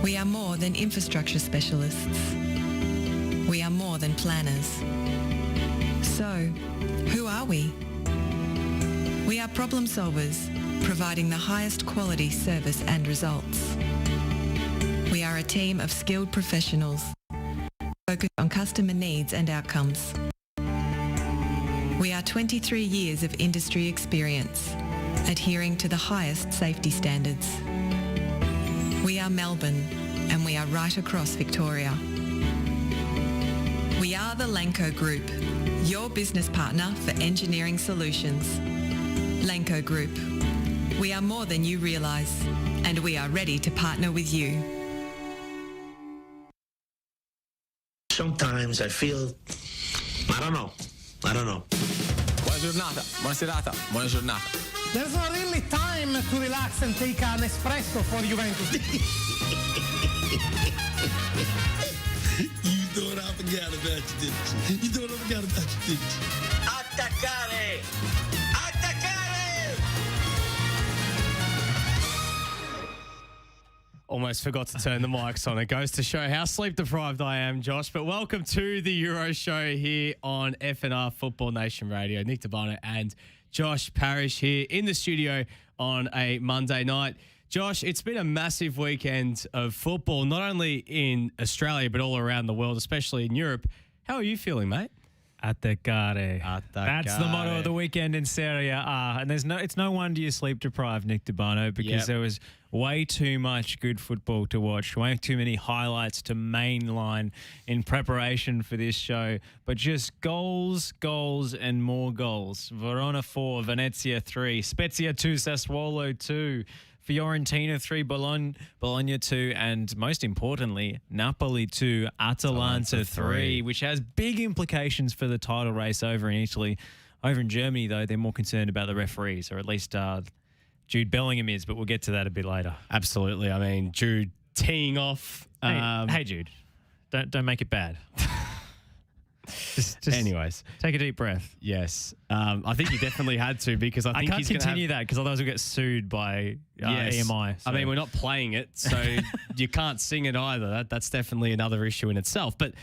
We are more than infrastructure specialists. We are more than planners. So, who are we? We are problem solvers, providing the highest quality service and results. We are a team of skilled professionals, focused on customer needs and outcomes. We are 23 years of industry experience, adhering to the highest safety standards. We are Melbourne, and we are right across Victoria. We are the Lanco Group, your business partner for engineering solutions. Lanco Group. We are more than you realise, and we are ready to partner with you. Sometimes I feel, I don't know. Buona giornata, buona serata, buona giornata. There's not really time to relax and take an espresso for Juventus. You thought I forgot about you, didn't you? You thought I forgot about you, didn't you? Attaccare! Attaccare! Almost forgot to turn the mics on. It goes to show how sleep deprived I am, Josh. But welcome to the Euro Show here on FNR Football Nation Radio. Nick Debano and Josh Parrish here in the studio on a Monday night. Josh, it's been a massive weekend of football, not only in Australia, but all around the world, especially in Europe. How are you feeling, mate? Attaccare. That's the motto of the weekend in Serie A. And it's no wonder you're sleep deprived, Nick Debano, because there was way too much good football to watch, way too many highlights to mainline in preparation for this show. But just goals, and more goals. Verona 4, Venezia 3, Spezia 2, Sassuolo 2. Fiorentina 3, Bologna 2, and most importantly, Napoli 2, Atalanta 3, which has big implications for the title race over in Italy. Over in Germany, though, they're more concerned about the referees, or at least Jude Bellingham is, but we'll get to that a bit later. Absolutely. I mean, Jude teeing off. Hey, Jude, don't make it bad. Just anyways, take a deep breath. Yes. I think you definitely had to, because I think can't continue that because otherwise we'll get sued by EMI. So. I mean, we're not playing it, so you can't sing it either. That's definitely another issue in itself. But,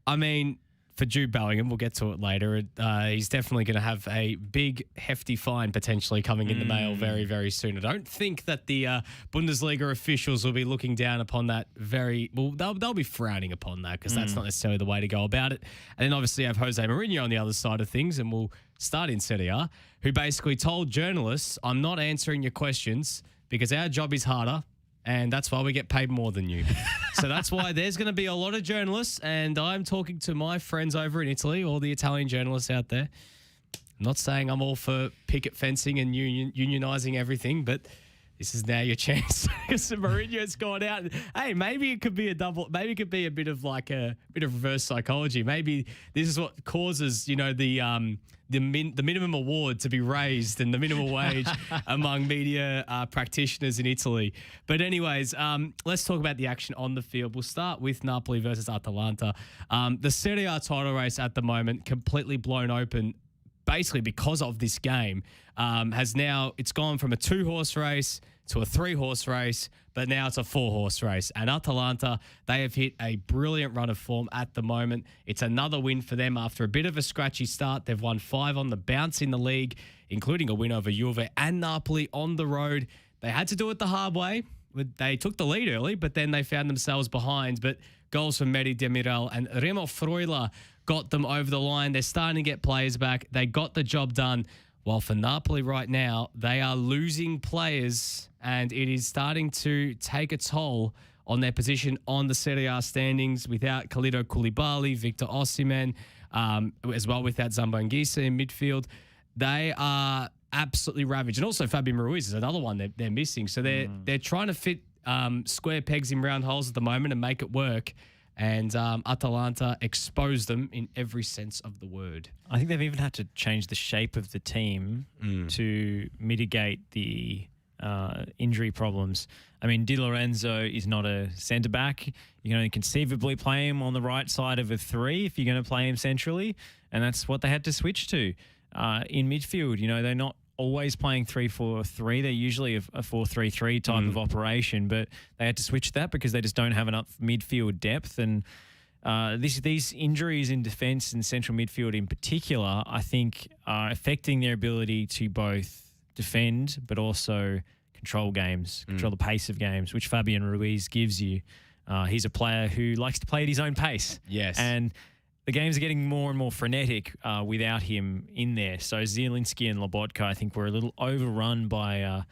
I mean, for Jude Bellingham, we'll get to it later, he's definitely going to have a big, hefty fine potentially coming in the mail very, very soon. I don't think that the Bundesliga officials will be looking down upon that they'll be frowning upon that, because that's not necessarily the way to go about it. And then obviously you have Jose Mourinho on the other side of things, and we'll start in Serie A, who basically told journalists, I'm not answering your questions because our job is harder, and that's why we get paid more than you. So that's why there's going to be a lot of journalists, and I'm talking to my friends over in Italy, all the Italian journalists out there. I'm not saying I'm all for picket fencing and unionising everything, but this is now your chance. Because Mourinho's gone out. And, hey, maybe it could be maybe it could be a bit of reverse psychology. Maybe this is what causes, the minimum award to be raised and the minimum wage among media practitioners in Italy. But anyways, let's talk about the action on the field. We'll start with Napoli versus Atalanta. The Serie A title race at the moment completely blown open, basically because of this game. It's gone from a 2-horse race to a 3-horse race, but now it's a 4-horse race. And Atalanta, they have hit a brilliant run of form at the moment. It's another win for them after a bit of a scratchy start. They've won 5 on the bounce in the league, including a win over Juve and Napoli on the road. They had to do it the hard way. They took the lead early, but then they found themselves behind. But goals from Mehdi Demiral and Remo Freuler got them over the line. They're starting to get players back. They got the job done. While for Napoli right now, they are losing players, and it is starting to take a toll on their position on the Serie A standings without Kalidou Koulibaly, Victor Osimhen, as well without Zambo Anguissa in midfield. They are absolutely ravaged. And also Fabian Ruiz is another one they're missing. So they're trying to fit square pegs in round holes at the moment and make it work. And Atalanta exposed them in every sense of the word. I think they've even had to change the shape of the team to mitigate the injury problems. I mean, Di Lorenzo is not a centre-back. You can only conceivably play him on the right side of a 3 if you're going to play him centrally, and that's what they had to switch to. In midfield, they're not always playing 3-4-3. They're usually a 4-3-3 type of operation, but they had to switch that because they just don't have enough midfield depth. And these injuries in defence and central midfield in particular, I think, are affecting their ability to both defend but also control games, control the pace of games, which Fabian Ruiz gives you. He's a player who likes to play at his own pace. Yes. And the games are getting more and more frenetic without him in there. So Zielinski and Lobotka, I think, were a little overrun by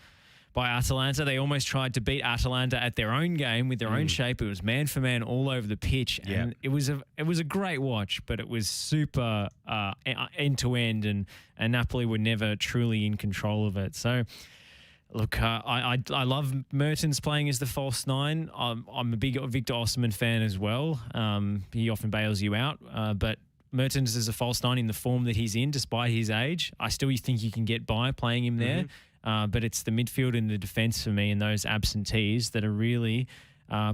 Atalanta. They almost tried to beat Atalanta at their own game with their own shape. It was man for man all over the pitch, and it was a great watch. But it was super end to end, and Napoli were never truly in control of it. So. Look, I love Mertens playing as the false nine. I'm a big Victor Osimhen fan as well. He often bails you out, but Mertens is a false nine in the form that he's in, despite his age. I still think you can get by playing him there, but it's the midfield and the defence for me and those absentees that are really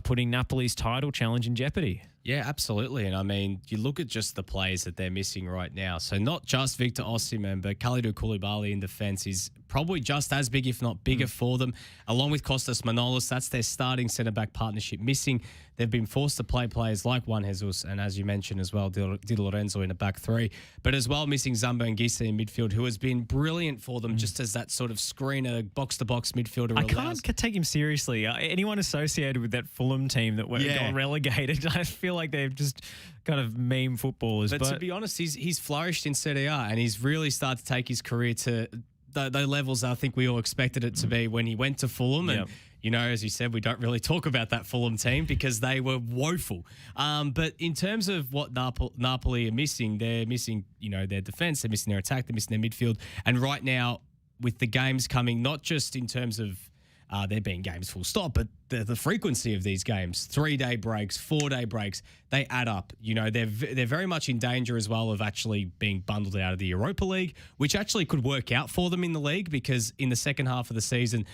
putting Napoli's title challenge in jeopardy. Yeah, absolutely. And I mean, you look at just the players that they're missing right now. So not just Victor Osimhen, but Kalidou Koulibaly in defence is probably just as big, if not bigger, for them. Along with Kostas Manolis, that's their starting centre-back partnership missing. They've been forced to play players like Juan Jesus and, as you mentioned as well, Di Lorenzo in a back three. But as well, missing Zamba Anguissa in midfield, who has been brilliant for them just as that sort of screener, box-to-box midfielder. I can't take him seriously. Anyone associated with that Fulham team that got relegated, I feel like they're just kind of meme footballers. But to be honest, he's flourished in Serie A, and he's really started to take his career to the levels I think we all expected it to be when he went to Fulham. And, you know, as you said, we don't really talk about that Fulham team because they were woeful. But in terms of what Napoli are missing, they're missing, you know, their defence, they're missing their attack, they're missing their midfield. And right now, with the games coming, not just in terms of there being games full stop, but the frequency of these games, 3-day breaks, 4-day breaks, they add up. You know, they're very much in danger as well of actually being bundled out of the Europa League, which actually could work out for them in the league because in the second half of the season,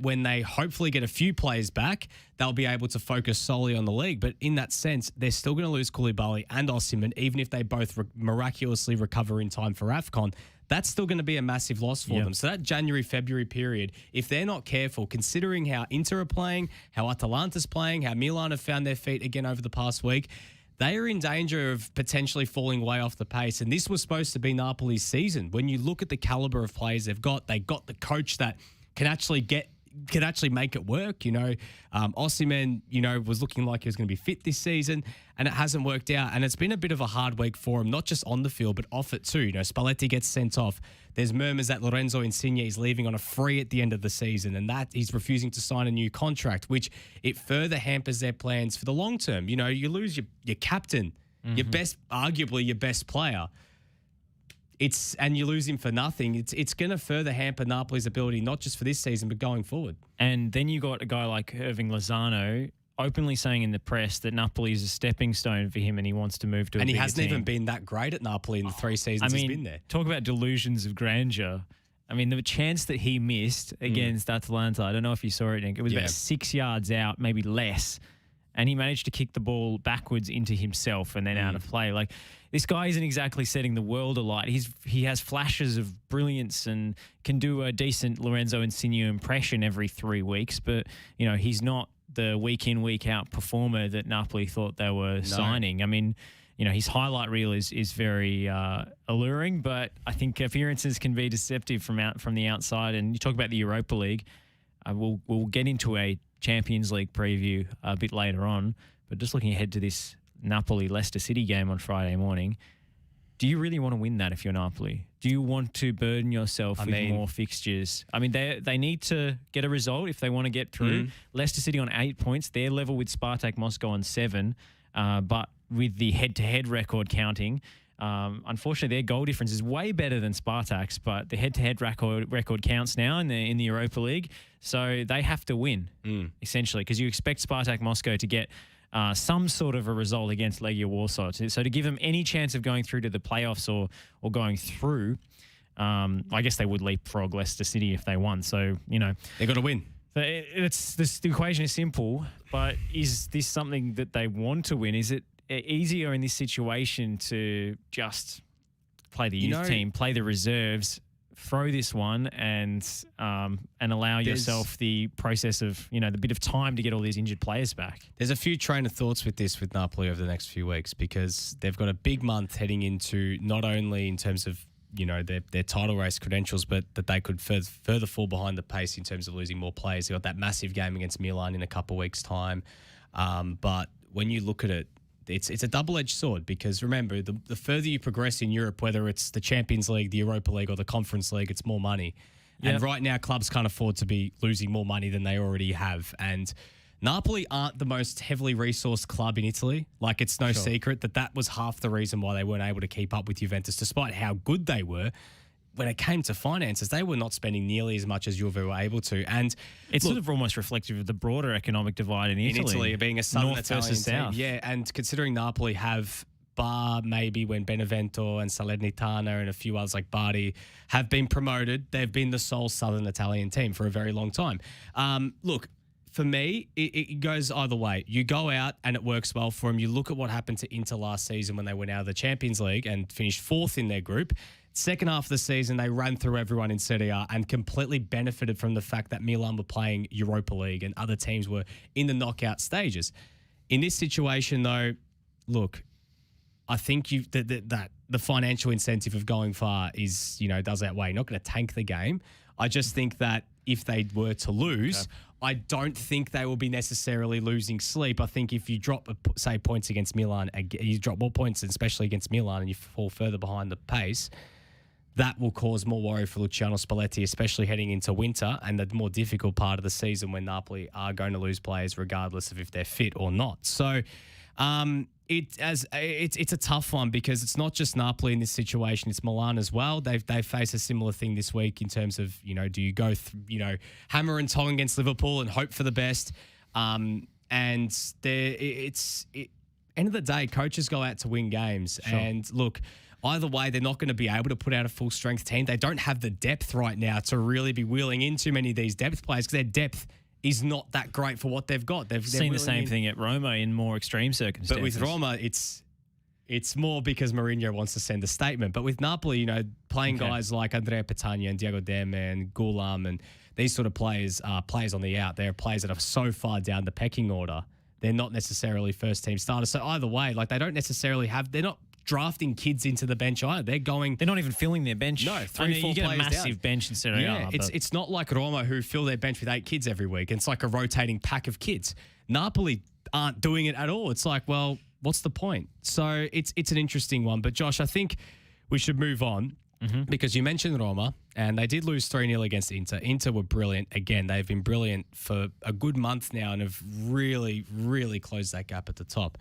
when they hopefully get a few players back, they'll be able to focus solely on the league. But in that sense, they're still going to lose Koulibaly and Osimhen, even if they both miraculously recover in time for AFCON. That's still going to be a massive loss for them. So that January-February period, if they're not careful, considering how Inter are playing, how Atalanta's playing, how Milan have found their feet again over the past week, they are in danger of potentially falling way off the pace. And this was supposed to be Napoli's season. When you look at the caliber of players they got the coach that can actually make it work. You know, Osimhen, you know, was looking like he was going to be fit this season, and it hasn't worked out. And it's been a bit of a hard week for him, not just on the field, but off it too. You know, Spalletti gets sent off. There's murmurs that Lorenzo Insigne is leaving on a free at the end of the season, and that he's refusing to sign a new contract, which it further hampers their plans for the long term. You know, you lose your captain, arguably your best player. And you lose him for nothing. It's going to further hamper Napoli's ability, not just for this season, but going forward. And then you got a guy like Irving Lozano openly saying in the press that Napoli is a stepping stone for him and he wants to move to a bigger team. And he hasn't even been that great at Napoli in the 3 seasons he's been there. Talk about delusions of grandeur. I mean, the chance that he missed against Atalanta, I don't know if you saw it, Nick. It was about 6 yards out, maybe less. And he managed to kick the ball backwards into himself and then out of play. Like, this guy isn't exactly setting the world alight. He has flashes of brilliance and can do a decent Lorenzo Insigne impression every 3 weeks, but you know, he's not the week in, week out performer that Napoli thought they were signing. I mean, you know, his highlight reel is very alluring, but I think appearances can be deceptive from the outside. And you talk about the Europa League. We'll get into a Champions League preview a bit later on, but just looking ahead to this Napoli-Leicester City game on Friday morning, do you really want to win that if you're Napoli? Do you want to burden yourself with more fixtures? I mean, they need to get a result if they want to get through. Leicester City on 8 points. They're level with Spartak Moscow on 7, but with the head-to-head record counting, unfortunately, their goal difference is way better than Spartak's, but the head-to-head record counts now in the Europa League, so they have to win, essentially, because you expect Spartak Moscow to get some sort of a result against Legia Warsaw. So to give them any chance of going through to the playoffs or going through, I guess they would leapfrog Leicester City if they won. So, you know. They've got to win. The equation is simple, but is this something that they want to win? Is it easier in this situation to just play the youth team, play the reserves, throw this one and allow yourself the process of, the bit of time to get all these injured players back. There's a few train of thoughts with this with Napoli over the next few weeks because they've got a big month heading into not only in terms of their title race credentials, but that they could further fall behind the pace in terms of losing more players. They've got that massive game against Milan in a couple of weeks' time. But when you look at it, it's a double-edged sword because remember, the further you progress in Europe, whether it's the Champions League, the Europa League, or the Conference League, it's more money. Yep. And right now, clubs can't afford to be losing more money than they already have. And Napoli aren't the most heavily resourced club in Italy. Like, it's no secret that was half the reason why they weren't able to keep up with Juventus, despite how good they were. When it came to finances, they were not spending nearly as much as Juve were able to. And it's sort of almost reflective of the broader economic divide in Italy. In Italy, being a southern North Italian versus team. South. Yeah, and considering Napoli have, bar maybe when Benevento and Salernitana and a few others like Bari have been promoted, they've been the sole southern Italian team for a very long time. Look, for me, it goes either way. You go out and it works well for them. You look at what happened to Inter last season when they went out of the Champions League and finished fourth in their group. Second half of the season, they ran through everyone in Serie A and completely benefited from the fact that Milan were playing Europa League and other teams were in the knockout stages. In this situation, though, look, I think that the financial incentive of going far is, does outweigh. You're not going to tank the game. I just think that if they were to lose, I don't think they will be necessarily losing sleep. I think if you drop, say, points against Milan, you drop more points, especially against Milan, and you fall further behind the pace, that will cause more worry for Luciano Spalletti, especially heading into winter and the more difficult part of the season when Napoli are going to lose players regardless of if they're fit or not. So it's a tough one because it's not just Napoli in this situation; it's Milan as well. They face a similar thing this week in terms of do you go hammer and tong against Liverpool and hope for the best? And end of the day, coaches go out to win games, and look. Either way, they're not going to be able to put out a full-strength team. They don't have the depth right now to really be wheeling in too many of these depth players because their depth is not that great for what they've got. They've seen the same thing at Roma in more extreme circumstances. But with Roma, it's more because Mourinho wants to send a statement. But with Napoli, playing guys like Andrea Petagna and Diego Demme and Gulam and these sort of players are players on the out. They're players that are so far down the pecking order. They're not necessarily first-team starters. So either way, they're not drafting kids into the bench either. They're not even filling their bench. No, 3-4 you get a players massive down. bench in Serie A. It's not like Roma who fill their bench with 8 kids every week. It's like a rotating pack of kids. Napoli aren't doing it at all. It's like, well, what's the point? So it's an interesting one. But Josh, I think we should move on because you mentioned Roma and they did lose 3-0 against Inter. Inter were brilliant. Again, they've been brilliant for a good month now and have really, really closed that gap at the top.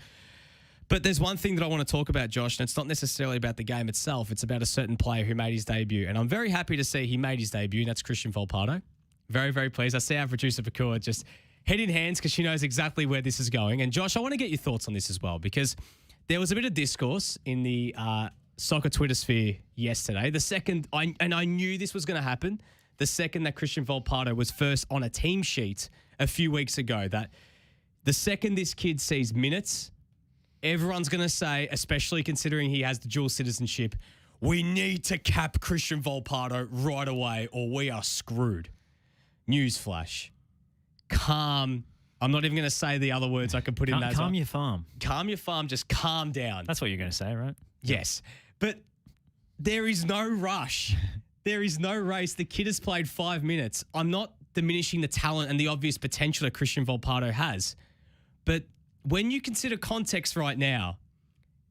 But there's one thing that I want to talk about, Josh, and it's not necessarily about the game itself. It's about a certain player who made his debut. And I'm very happy to see he made his debut, and that's Cristian Volpato. Very, very pleased. I see our producer, Pakua, just head in hands because she knows exactly where this is going. And Josh, I want to get your thoughts on this as well because there was a bit of discourse in the soccer Twitter sphere yesterday. I knew this was going to happen, the second that Cristian Volpato was first on a team sheet a few weeks ago, that the second this kid sees minutes, everyone's going to say, especially considering he has the dual citizenship, we need to cap Cristian Volpato right away or we are screwed. Newsflash. Calm. I'm not even going to say the other words I could put in that. Calm your farm. Calm your farm. Just calm down. That's what you're going to say, right? Yes. But there is no rush. There is no race. The kid has played 5 minutes. I'm not diminishing the talent and the obvious potential that Cristian Volpato has. But when you consider context right now,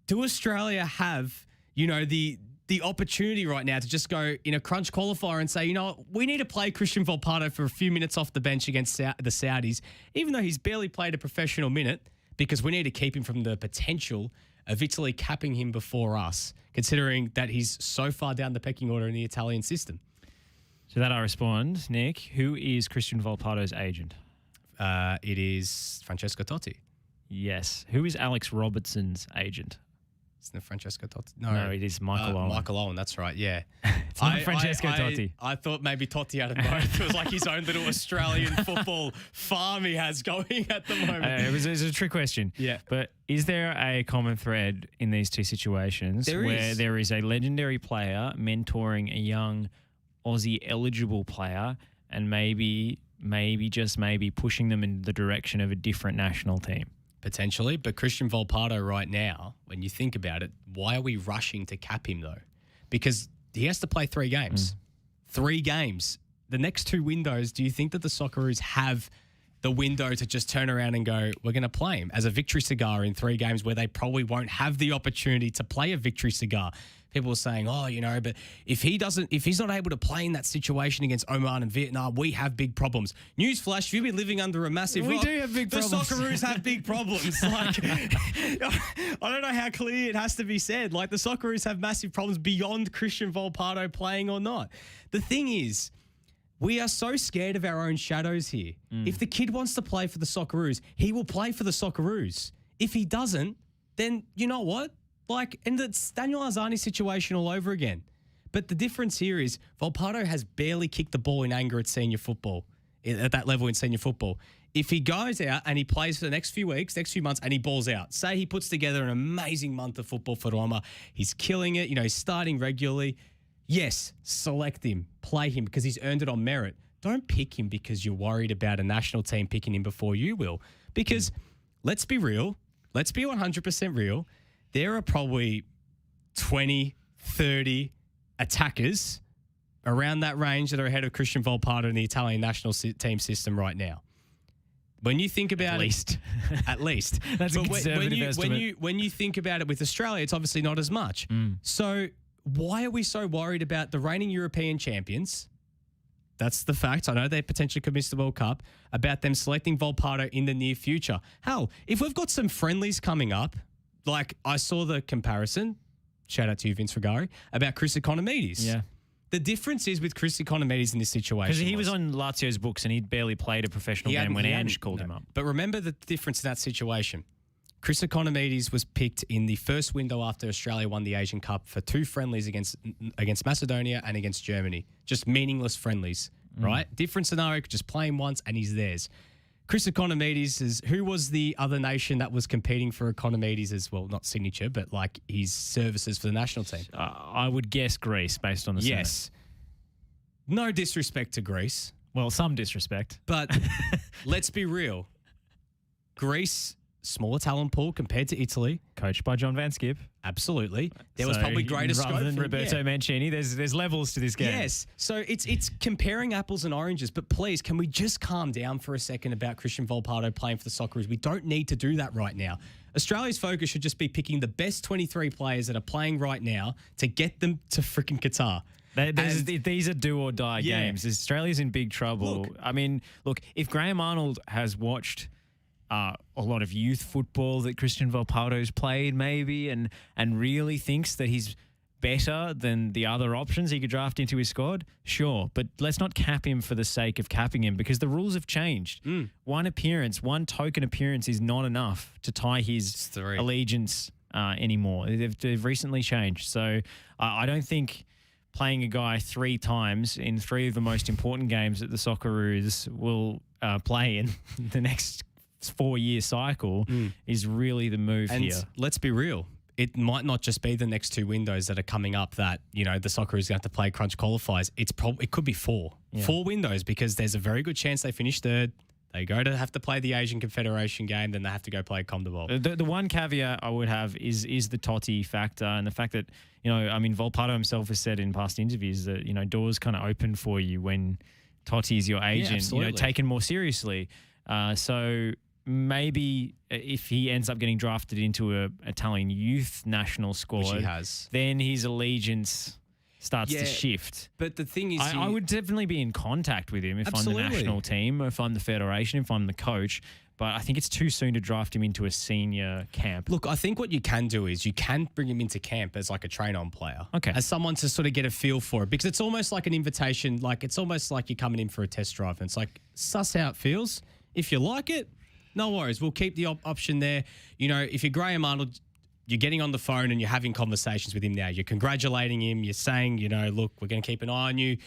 do Australia have, the opportunity right now to just go in a crunch qualifier and say, we need to play Cristian Volpato for a few minutes off the bench against the Saudis, even though he's barely played a professional minute, because we need to keep him from the potential of Italy capping him before us, considering that he's so far down the pecking order in the Italian system. So that I respond, Nick, who is Cristian Volpato's agent? It is Francesco Totti. Yes. Who is Alex Robertson's agent? Isn't it Francesco Totti? No, it is Michael Owen. Michael Owen, that's right, yeah. It's not Francesco Totti. I thought maybe Totti had it both. It was like his own little Australian football farm he has going at the moment. It was a trick question. Yeah. But is there a common thread in these two situations there is a legendary player mentoring a young Aussie eligible player and maybe just maybe pushing them in the direction of a different national team. Potentially, but Cristian Volpato right now, when you think about it, why are we rushing to cap him though? Because he has to play 3 games. 3 games. The next 2 windows, do you think that the Socceroos have the window to just turn around and go, we're going to play him as a victory cigar in 3 games where they probably won't have the opportunity to play a victory cigar? People are saying, but if he's not able to play in that situation against Oman and Vietnam, we have big problems. Newsflash, you've been living under a massive rock. We do have big problems. The Socceroos have big problems. Like, I don't know how clear it has to be said. Like, the Socceroos have massive problems beyond Cristian Volpato playing or not. The thing is, we are so scared of our own shadows here. If the kid wants to play for the Socceroos, he will play for the Socceroos. If he doesn't, then you know what? And it's Daniel Arzani's situation all over again. But the difference here is Volpato has barely kicked the ball in anger at senior football, at that level in senior football. If he goes out and he plays for the next few weeks, next few months, and he balls out, say he puts together an amazing month of football for Roma, he's killing it, he's starting regularly. Yes, select him, play him because he's earned it on merit. Don't pick him because you're worried about a national team picking him before you will. Because let's be real, let's be 100% real. There are probably 20, 30 attackers around that range that are ahead of Cristian Volpato in the Italian national team system right now. When you think about at least. That's a conservative estimate. When you think about it with Australia, it's obviously not as much. So why are we so worried about the reigning European champions? That's the fact. I know they potentially could miss the World Cup. About them selecting Volpato in the near future. Hell, if we've got some friendlies coming up, like I saw the comparison, shout out to you, Vince Rigari, about Chris Economides. Yeah. The difference is with Chris Economides in this situation. Because he was on Lazio's books and he'd barely played a professional game when Ange called him up. But remember the difference in that situation. Chris Economides was picked in the first window after Australia won the Asian Cup for 2 friendlies against Macedonia and against Germany. Just meaningless friendlies, right? Different scenario, just play him once and he's theirs. Chris Economides who was the other nation that was competing for Economides as well, not signature, but like his services for the national team? I would guess Greece based on the Yes. No disrespect to Greece. Well, some disrespect. But let's be real. Greece, smaller talent pool compared to Italy. Coached by John Van Skip. Absolutely. There was probably greater scope. Rather than Roberto Mancini, there's levels to this game. Yes. So it's comparing apples and oranges. But please, can we just calm down for a second about Cristian Volpato playing for the Socceroos? We don't need to do that right now. Australia's focus should just be picking the best 23 players that are playing right now to get them to freaking Qatar. These are do or die games. Australia's in big trouble. Look, if Graham Arnold has watched a lot of youth football that Cristian Volpato's played maybe and really thinks that he's better than the other options he could draft into his squad, sure. But let's not cap him for the sake of capping him because the rules have changed. One token appearance is not enough to tie his allegiance anymore. They've recently changed. So I don't think playing a guy 3 times in 3 of the most important games that the Socceroos will play in the next 4-year cycle is really the move here. Let's be real. It might not just be the next 2 windows that are coming up that, the Socceroos are going to have to play crunch qualifiers. It could be 4. Yeah. 4 windows because there's a very good chance they finish 3rd. They go to have to play the Asian Confederation game, then they have to go play CONMEBOL. The one caveat I would have is the Totti factor and the fact that, Volpato himself has said in past interviews that, doors kind of open for you when Totti is your agent, taken more seriously. So maybe if he ends up getting drafted into a Italian youth national squad, which he has, then his allegiance starts to shift. But the thing is, I would definitely be in contact with him if I'm the national team, if I'm the federation, if I'm the coach. But I think it's too soon to draft him into a senior camp. Look, I think what you can do is you can bring him into camp as like a train-on player. Okay. As someone to sort of get a feel for it. Because it's almost like an invitation. Like it's almost like you're coming in for a test drive. And it's like, suss how it feels. If you like it, no worries. We'll keep the option there. If you're Graham Arnold, you're getting on the phone and you're having conversations with him now. You're congratulating him. You're saying, look, we're going to keep an eye on you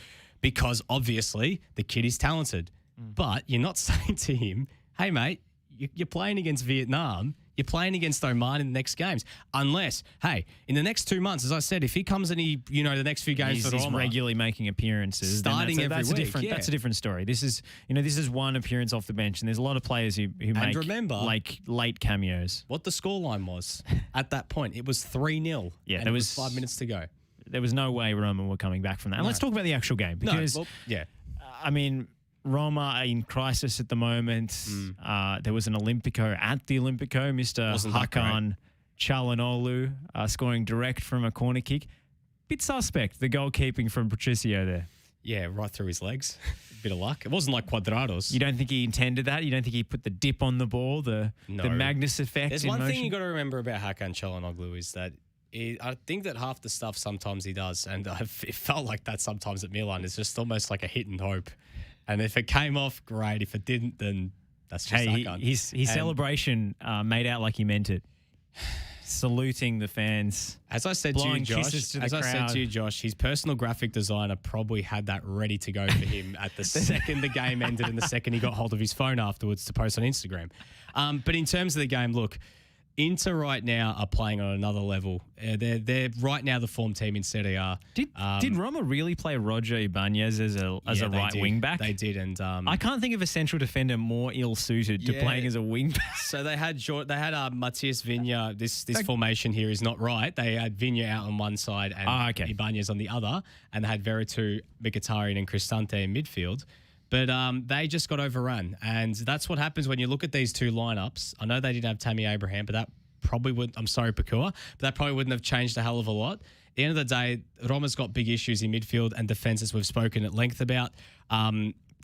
because obviously the kid is talented. But you're not saying to him, hey, mate, you're playing against Vietnam. You're playing against Oman in the next games. Unless, hey, in the next 2 months, as I said, if he comes and the next few games he's regularly making appearances, starting every week, that's a different story. This is one appearance off the bench, and there's a lot of players who make like late cameos. What the scoreline was at that point, it was 3-0. Yeah, and there was 5 minutes to go. There was no way Roma were coming back from that. And let's talk about the actual game because, I mean, Roma are in crisis at the moment. There was an Olympico at the Olympico, Mr. Hakan Çalhanoğlu, scoring direct from a corner kick. Bit suspect, the goalkeeping from Patricio there. Yeah, right through his legs. Bit of luck. It wasn't like Cuadrados. You don't think he intended that? You don't think he put the dip on the ball, the Magnus effect? There's one thing you got to remember about Hakan Çalhanoğlu is that I think that half the stuff sometimes he does, and it felt like that sometimes at Milan, is just almost like a hit and hope. And if it came off, great. If it didn't, then that's just Hakan. His celebration made out like he meant it. Saluting the fans. As I said to you, Josh, his personal graphic designer probably had that ready to go for him at the second the game ended and the second he got hold of his phone afterwards to post on Instagram. But in terms of the game, look, Inter right now are playing on another level. They're right now the form team in Serie A. Did Roma really play Roger Ibanez as a right wing back? They did, and I can't think of a central defender more ill suited to playing as a wing back. So they had Matias Vigna. This formation here is not right. They had Vigna out on one side and Ibanez on the other, and they had Veretout, Mkhitaryan, and Cristante in midfield. But they just got overrun, and that's what happens when you look at these two lineups. I know they didn't have Tammy Abraham, but that probably would. I'm sorry, Pakua, but that probably wouldn't have changed a hell of a lot. At the end of the day, Roma's got big issues in midfield and defence, as we've spoken at length about.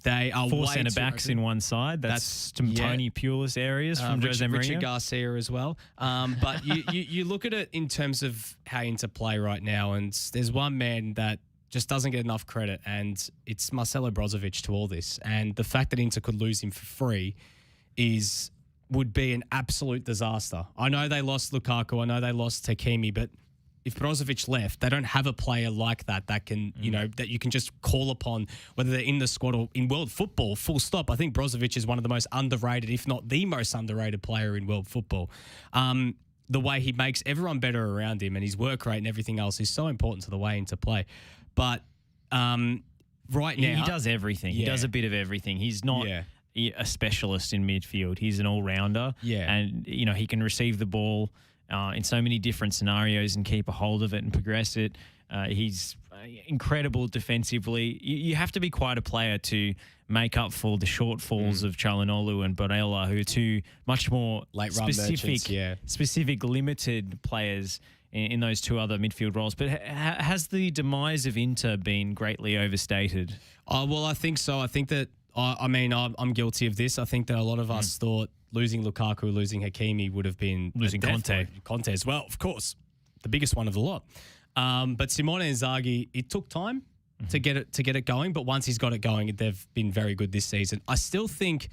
They are 4 centre backs in one side. That's some Tony Pulis areas from Jose Mourinho. Richard Garcia as well. But you look at it in terms of how Inter play right now, and there's one man that just doesn't get enough credit, and it's Marcelo Brozovic to all this. And the fact that Inter could lose him for free would be an absolute disaster. I know they lost Lukaku, I know they lost Hakimi, but if Brozovic left, they don't have a player like that can, that you can just call upon, whether they're in the squad or in world football, full stop. I think Brozovic is one of the most underrated, if not the most underrated player in world football. The way he makes everyone better around him and his work rate and everything else is so important to the way Inter play. But right now... He does everything. Yeah. He does a bit of everything. He's not a specialist in midfield. He's an all-rounder. Yeah. And, he can receive the ball in so many different scenarios and keep a hold of it and progress it. He's incredible defensively. You have to be quite a player to make up for the shortfalls of Çalhanoğlu and Barella, who are two much more specific limited players in those two other midfield roles. But has the demise of Inter been greatly overstated? Well, I think so. I think that, I'm guilty of this. I think that a lot of us thought losing Lukaku, losing Hakimi would have been... Losing Conte. Conte as well, of course. The biggest one of the lot. But Simone Inzaghi, it took time to get it going, but once he's got it going, they've been very good this season. I still think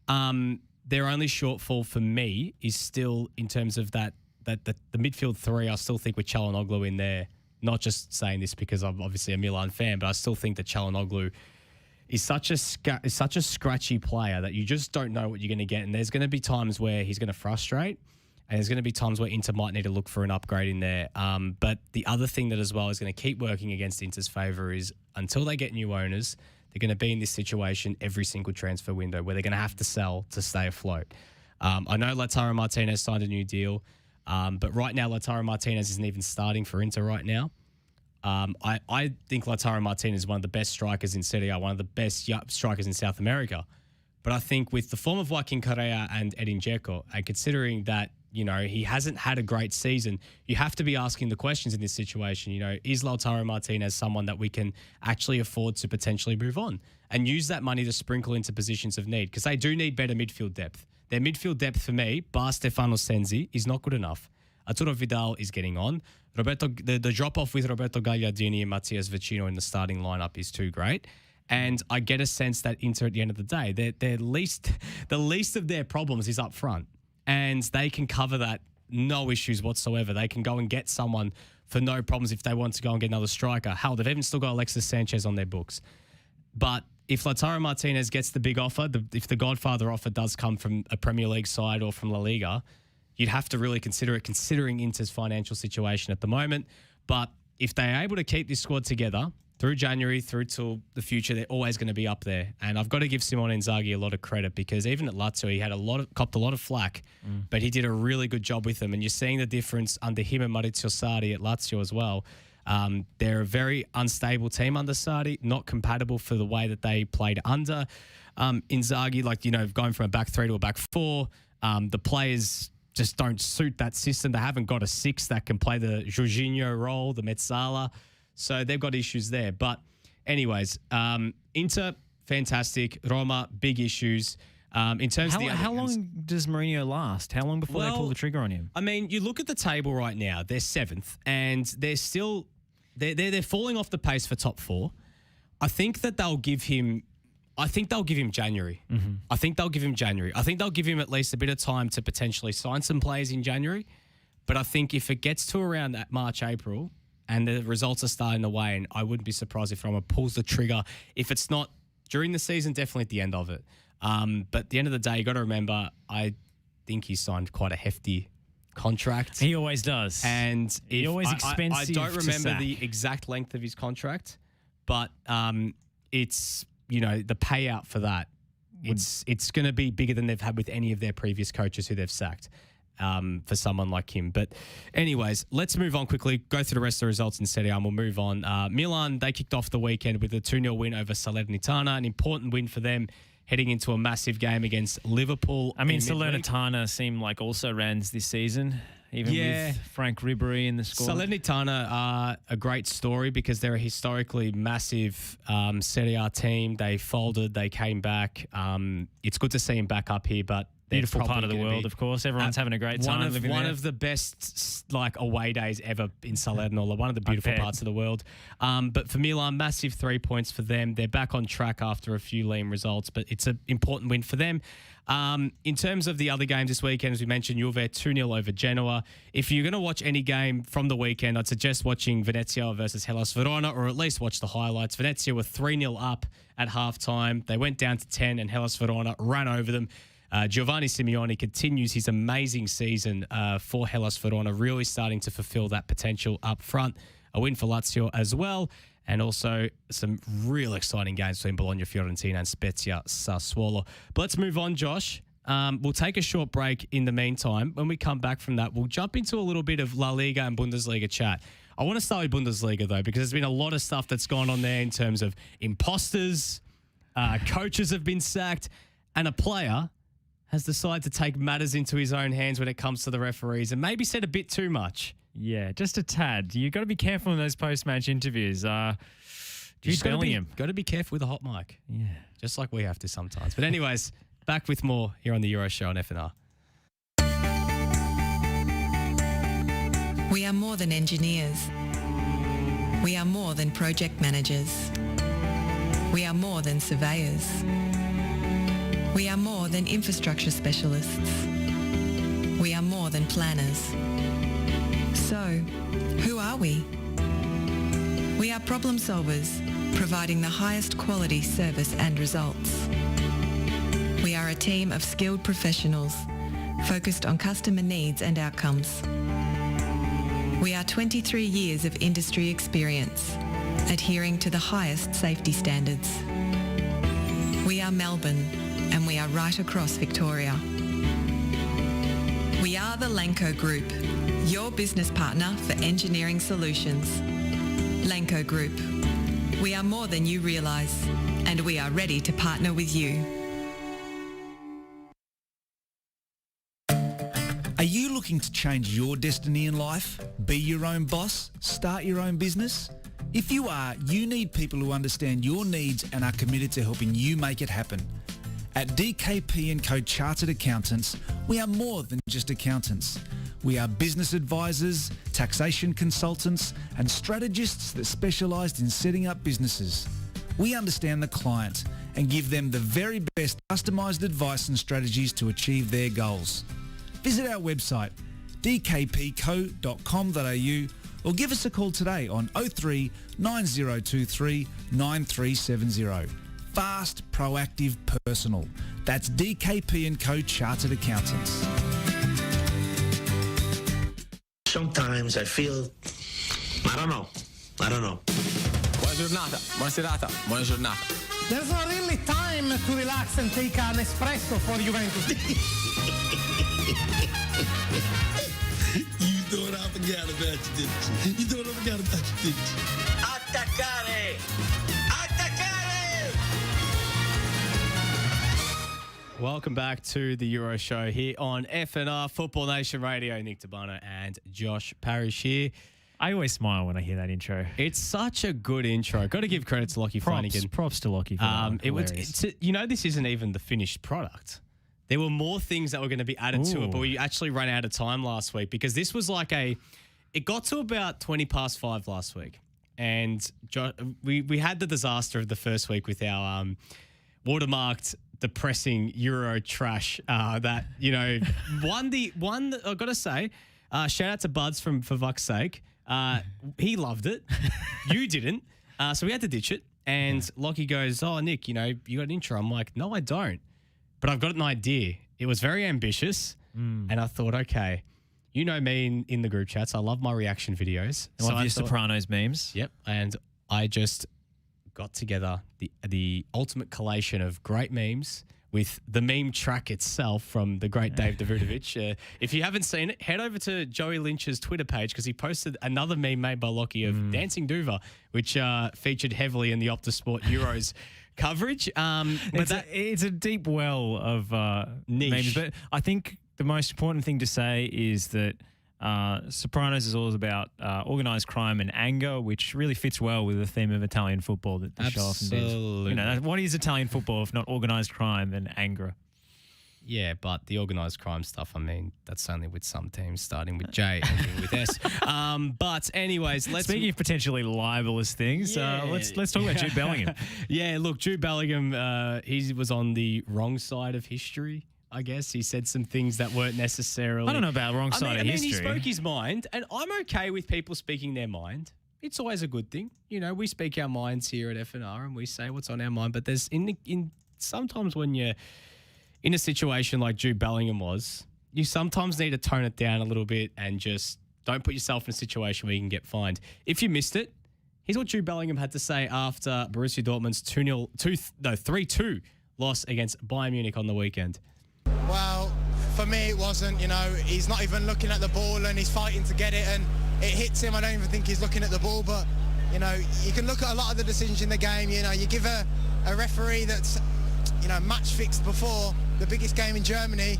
their only shortfall for me is still in terms of that the midfield three. I still think with Çalhanoğlu in there, not just saying this because I'm obviously a Milan fan, but I still think that Çalhanoğlu is such a scratchy player that you just don't know what you're going to get, and there's going to be times where he's going to frustrate. And there's going to be times where Inter might need to look for an upgrade in there. But the other thing that as well is going to keep working against Inter's favour is until they get new owners, they're going to be in this situation every single transfer window where they're going to have to sell to stay afloat. I know Lautaro Martinez signed a new deal, but right now Lautaro Martinez isn't even starting for Inter right now. I think Lautaro Martinez is one of the best strikers in Serie A, one of the best strikers in South America. But I think with the form of Joaquin Correa and Edin Dzeko, and considering that he hasn't had a great season, you have to be asking the questions in this situation. Is Lautaro Martinez someone that we can actually afford to potentially move on and use that money to sprinkle into positions of need? Because they do need better midfield depth. Their midfield depth for me, bar Stefano Sensi, is not good enough. Arturo Vidal is getting on. The drop-off with Roberto Gagliardini and Matias Vecino in the starting lineup is too great. And I get a sense that Inter, at the end of the day, the least of their problems is up front. And they can cover that, no issues whatsoever. They can go and get someone for no problems if they want to go and get another striker. Hell, they've even still got Alexis Sanchez on their books. But if Lautaro Martinez gets the big offer, if the Godfather offer does come from a Premier League side or from La Liga, you'd have to really consider it, considering Inter's financial situation at the moment. But if they're able to keep this squad together through January, through till the future, they're always going to be up there. And I've got to give Simone Inzaghi a lot of credit, because even at Lazio, he had copped a lot of flack, but he did a really good job with them. And you're seeing the difference under him and Maurizio Sarri at Lazio as well. They're a very unstable team under Sarri, not compatible for the way that they played under Inzaghi, going from a back three to a back four. The players just don't suit that system. They haven't got a six that can play the Jorginho role, the Mezzala. So they've got issues there. But anyways, Inter, fantastic. Roma, big issues. In terms of how long does Mourinho last? How long before they pull the trigger on him? I mean, you look at the table right now. They're 7th, and they're still they're falling off the pace for top 4. I think that they'll give him. I think they'll give him January. I think they'll give him January. I think they'll give him at least a bit of time to potentially sign some players in January. But I think if it gets to around that March, April, and the results are starting to wane, I wouldn't be surprised if Roma pulls the trigger. If it's not during the season, definitely at the end of it. But at the end of the day, you got to remember, I think he signed quite a hefty contract. He always does. And he always expensive. I don't remember the exact length of his contract, but it's, the payout for that, it's going to be bigger than they've had with any of their previous coaches who they've sacked. For someone like him. But anyways, let's move on quickly, go through the rest of the results in Serie A, and we'll move on. Milan, they kicked off the weekend with a 2-0 win over Salernitana, an important win for them heading into a massive game against Liverpool. I mean, Salernitana seem like also rans this season, even with Frank Ribery in the squad. Salernitana are a great story because they're a historically massive Serie A team. They folded, they came back. It's good to see them back up here, but beautiful part of the world, of course. Everyone's having a great time living there. One of the best away days ever in Salerno, one of the beautiful parts of the world. But for Milan, massive 3 points for them. They're back on track after a few lame results, but it's an important win for them. In terms of the other games this weekend, as we mentioned, Juve 2-0 over Genoa. If you're going to watch any game from the weekend, I'd suggest watching Venezia versus Hellas Verona, or at least watch the highlights. Venezia were 3-0 up at halftime. They went down to 10, and Hellas Verona ran over them. Giovanni Simeone continues his amazing season for Hellas Verona, really starting to fulfill that potential up front. A win for Lazio as well, and also some real exciting games between Bologna, Fiorentina, and Spezia, Sassuolo. But let's move on, Josh. We'll take a short break in the meantime. When we come back from that, we'll jump into a little bit of La Liga and Bundesliga chat. I want to start with Bundesliga, though, because there's been a lot of stuff that's gone on there in terms of imposters, coaches have been sacked, and a player has decided to take matters into his own hands when it comes to the referees and maybe said a bit too much. Yeah, just a tad. You've got to be careful in those post-match interviews. Jude Bellingham. Got to be careful with a hot mic. Yeah. Just like we have to sometimes. But anyways, back with more here on the Euro Show on FNR. We are more than engineers. We are more than project managers. We are more than surveyors. We are more than infrastructure specialists. We are more than planners. So, who are we? We are problem solvers, providing the highest quality service and results. We are a team of skilled professionals, focused on customer needs and outcomes. We are 23 years of industry experience, adhering to the highest safety standards. We are Melbourne, and we are right across Victoria. We are the Lanco Group, your business partner for engineering solutions. Lanco Group. We are more than you realise, and we are ready to partner with you. Are you looking to change your destiny in life? Be your own boss? Start your own business? If you are, you need people who understand your needs and are committed to helping you make it happen. At DKP & Co Chartered Accountants, we are more than just accountants. We are business advisors, taxation consultants, and strategists that specialise in setting up businesses. We understand the client and give them the very best customised advice and strategies to achieve their goals. Visit our website, dkpco.com.au, or give us a call today on 03 9023 9370. Fast, proactive, personal. That's DKP & Co Chartered Accountants. sometimes I feel, I don't know. Buona giornata, buona serata, buona giornata. There's not really time to relax and take an espresso for Juventus. You thought I forgot about you, didn't you? You thought I forgot about you, didn't you? Attaccare! Attaccare! Welcome back to the Euro Show here on FNR Football Nation Radio. Nick Debano and Josh Parrish here. I always smile when I hear that intro. It's such a good intro. Got to give credit to Lockie Flanagan. Props to Lockie for that. This isn't even the finished product. There were more things that were going to be added to it, but we actually ran out of time last week because this was like it got to about 5:20 last week. And we had the disaster of the first week with our watermarked, depressing Euro trash that, won I've got to say, shout out to Buds for fuck's sake. He loved it. You didn't. So we had to ditch it. And Lockie goes, "Oh, Nick, you got an intro." I'm like, "No, I don't. But I've got an idea." It was very ambitious. And I thought, okay, you know me in the group chats. I love my reaction videos. I love your Sopranos memes. Yep. And I just got together the ultimate collation of great memes with the meme track itself from the great Dave Davutovic. If you haven't seen it, head over to Joey Lynch's Twitter page because he posted another meme made by Lockie of Dancing Duva, which featured heavily in the Optus Sport Euros coverage. It's a deep well of memes. But I think the most important thing to say is that Sopranos is all about organised crime and anger, which really fits well with the theme of Italian football that the show often does. What is Italian football if not organised crime and anger? Yeah, but the organised crime stuff, that's only with some teams starting with J, ending with S. But anyways, speaking of potentially libelous things, let's talk about Jude Bellingham. Yeah, look, Jude Bellingham, he was on the wrong side of history. I guess he said some things that weren't necessarily... I don't know about wrong side of history. He spoke his mind, and I'm okay with people speaking their mind. It's always a good thing. We speak our minds here at FNR, and we say what's on our mind. But there's sometimes when you're in a situation like Jude Bellingham was, you sometimes need to tone it down a little bit and just don't put yourself in a situation where you can get fined. If you missed it, here's what Jude Bellingham had to say after Borussia Dortmund's 3-2 loss against Bayern Munich on the weekend. Well, for me it wasn't, he's not even looking at the ball and he's fighting to get it and it hits him. I don't even think he's looking at the ball, but, you can look at a lot of the decisions in the game. You give a referee that's, match fixed before the biggest game in Germany.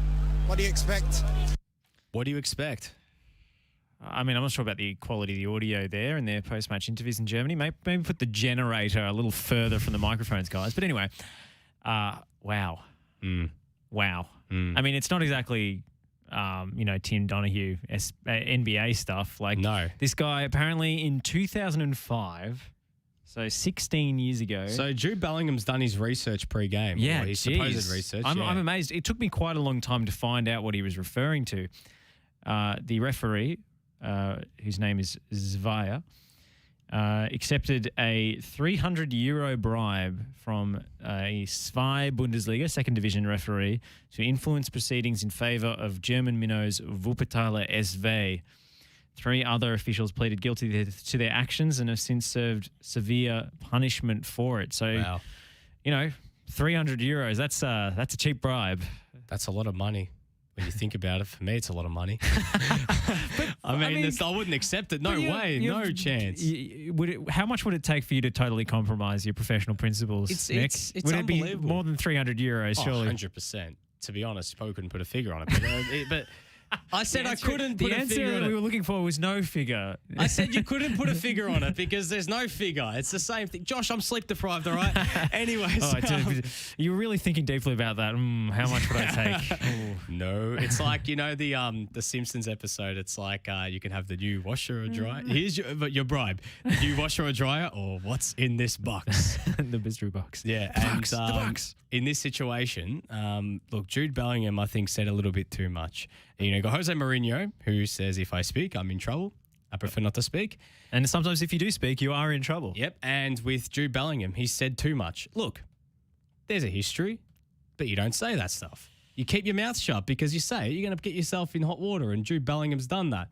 What do you expect? What do you expect? I'm not sure about the quality of the audio there in their post-match interviews in Germany. Maybe put the generator a little further from the microphones, guys. But anyway, wow. Wow. It's not exactly, Tim Donahue, NBA stuff. No. This guy apparently in 2005, so 16 years ago. So Jude Bellingham's done his research pre-game. Yeah, his supposed research. I'm amazed. It took me quite a long time to find out what he was referring to. The referee, whose name is Zvaya, accepted a €300 bribe from a Zwei Bundesliga, second division referee to influence proceedings in favour of German minnows Wuppertaler SV. 3 other officials pleaded guilty to their actions and have since served severe punishment for it. So, wow. €300, that's a cheap bribe. That's a lot of money. When you think about it, for me, it's a lot of money. I wouldn't accept it. No way. No chance. How much would it take for you to totally compromise your professional principles, Nick? It's would it be unbelievable. more than €300, surely? 100%. To be honest, you probably couldn't put a figure on it. But I said I couldn't put a figure on it. The answer we were looking for was no figure. I said you couldn't put a figure on it because there's no figure. It's the same thing. Josh, I'm sleep deprived, all right? Anyways. You were really thinking deeply about that. How much would I take? No. It's like, the Simpsons episode. It's like you can have the new washer or dryer. Here's your bribe. The new washer or dryer or what's in this box? The mystery box. Yeah. The box. In this situation, look, Jude Bellingham, I think, said a little bit too much. You got Jose Mourinho, who says, if I speak, I'm in trouble. I prefer not to speak. And sometimes if you do speak, you are in trouble. Yep. And with Jude Bellingham, he said too much. Look, there's a history, but you don't say that stuff. You keep your mouth shut because you say it, you're going to get yourself in hot water, and Jude Bellingham's done that.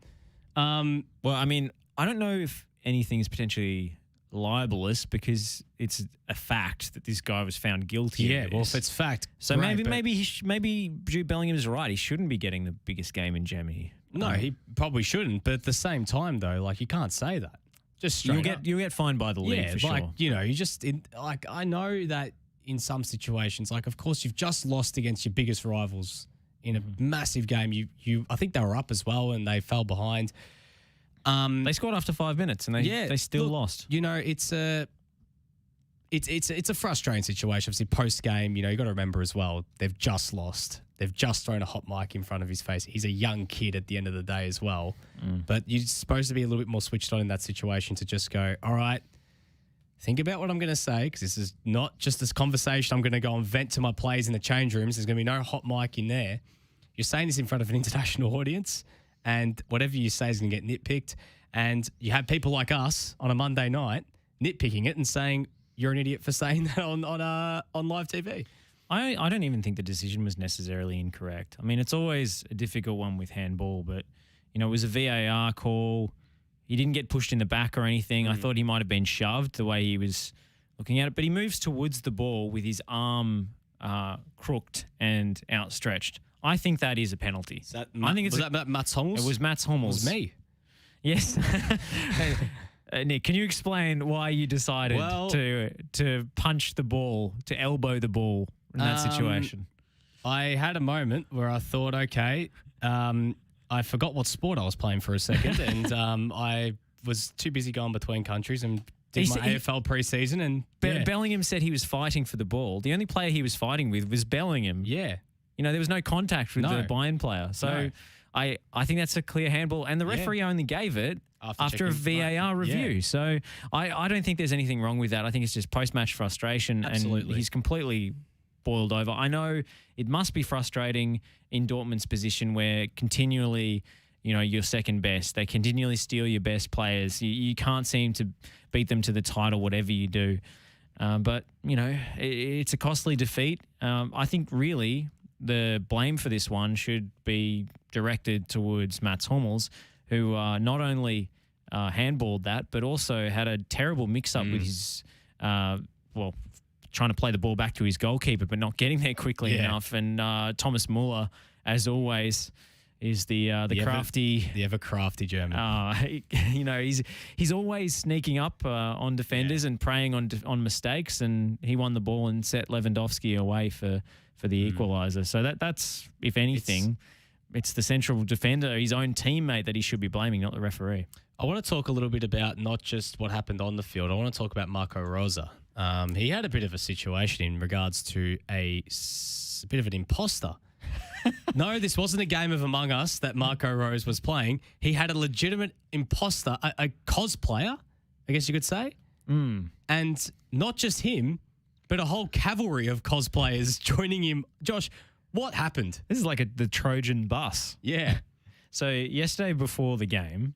Um, Well, I mean, I don't know if anything is potentially libelous because it's a fact that this guy was found guilty. yeah, of well, this. if it's fact, So great, but- maybe Jude Bellingham is right. He shouldn't be getting the biggest game in Germany. No, he probably shouldn't. But at the same time, though, like you can't say that. Just straight You'll get fined by the league yeah, for like sure. you know, you just like I know that in some situations, like of course you've just lost against your biggest rivals in a massive game. You I think they were up as well and they fell behind. They scored after 5 minutes and they still lost. You know, it's a frustrating situation. Obviously, post game, you know, you got to remember as well, they've just lost. They've just thrown a hot mic in front of his face. He's a young kid at the end of the day as well. But you're supposed to be a little bit more switched on in that situation to just go, all right, think about what I'm going to say, because this is not just this conversation I'm going to go and vent to my players in the change rooms. There's going to be no hot mic in there. You're saying this in front of an international audience, and whatever you say is going to get nitpicked. And you have people like us on a Monday night nitpicking it and saying you're an idiot for saying that on live TV. I don't even think the decision was necessarily incorrect. I mean, it's always a difficult one with handball, but, you know, it was a VAR call. He didn't get pushed in the back or anything. I thought he might have been shoved the way he was looking at it, but he moves towards the ball with his arm crooked and outstretched. I think that is a penalty. I think it's that Mats Hummels? It was Mats Hummels. It was me. Yes. Nick, can you explain why you decided to punch the ball, to elbow the ball in that situation? I had a moment where I thought, okay, I forgot what sport I was playing for a second, and I was too busy going between countries and did my AFL preseason. And Bellingham said he was fighting for the ball. The only player he was fighting with was Bellingham. Yeah. You know, there was no contact with the Bayern player. So I think that's a clear handball. And the referee only gave it after a VAR review. Yeah. So I don't think there's anything wrong with that. I think it's just post-match frustration. Absolutely. And he's completely boiled over. I know it must be frustrating in Dortmund's position where continually, you know, you're second best. They continually steal your best players. You can't seem to beat them to the title, whatever you do. But, you know, it's a costly defeat. I think really the blame for this one should be directed towards Mats Hummels, who not only handballed that, but also had a terrible mix-up with his, trying to play the ball back to his goalkeeper, but not getting there quickly enough. And Thomas Muller, as always, is the crafty, the ever crafty German. You know, he's always sneaking up on defenders and preying on mistakes. And he won the ball and set Lewandowski away for the equaliser. So that's, if anything, it's the central defender, his own teammate, that he should be blaming, not the referee. I want to talk a little bit about not just what happened on the field. I want to talk about Marco Rosa. He had a bit of a situation in regards to a bit of an imposter. No, this wasn't a game of Among Us that Marco Rose was playing. He had a legitimate imposter, a cosplayer, I guess you could say. And not just him, but a whole cavalry of cosplayers joining him. Josh, what happened? This is like the Trojan bus. Yeah. So yesterday before the game,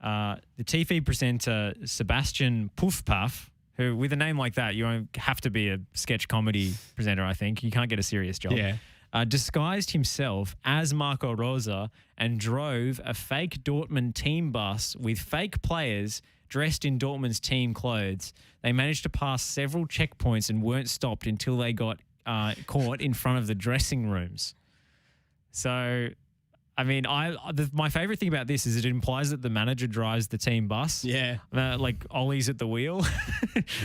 the TV presenter Sebastian Puffpaff, who with a name like that, you won't have to be a sketch comedy presenter, I think. You can't get a serious job. Yeah. Disguised himself as Marco Rosa and drove a fake Dortmund team bus with fake players dressed in Dortmund's team clothes. They managed to pass several checkpoints and weren't stopped until they got caught in front of the dressing rooms. So, I mean, my favorite thing about this is it implies that the manager drives the team bus. Yeah. Like Ollie's at the wheel.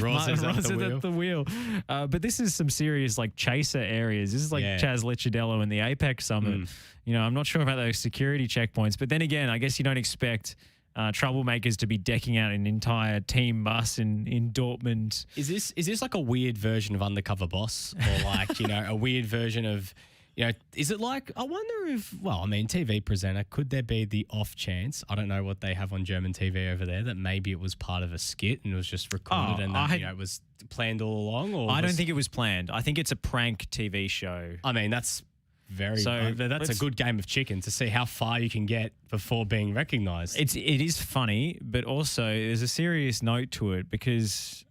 Rosa's at the wheel. But this is some serious like chaser areas. This is like Chaz Licciardello and the Apex Summit. You know, I'm not sure about those security checkpoints. But then again, I guess you don't expect troublemakers to be decking out an entire team bus in Dortmund. Is this like a weird version of Undercover Boss, or like, you know, a weird version of, you know, is it like, I wonder if, well, I mean, TV presenter, could there be the off chance, I don't know what they have on German TV over there, that maybe it was part of a skit and it was just recorded and that, you know, it was planned all along? Or I don't think it was planned. I think it's a prank TV show. I mean, that's that's a good game of chicken to see how far you can get before being recognised. It is funny, but also there's a serious note to it because,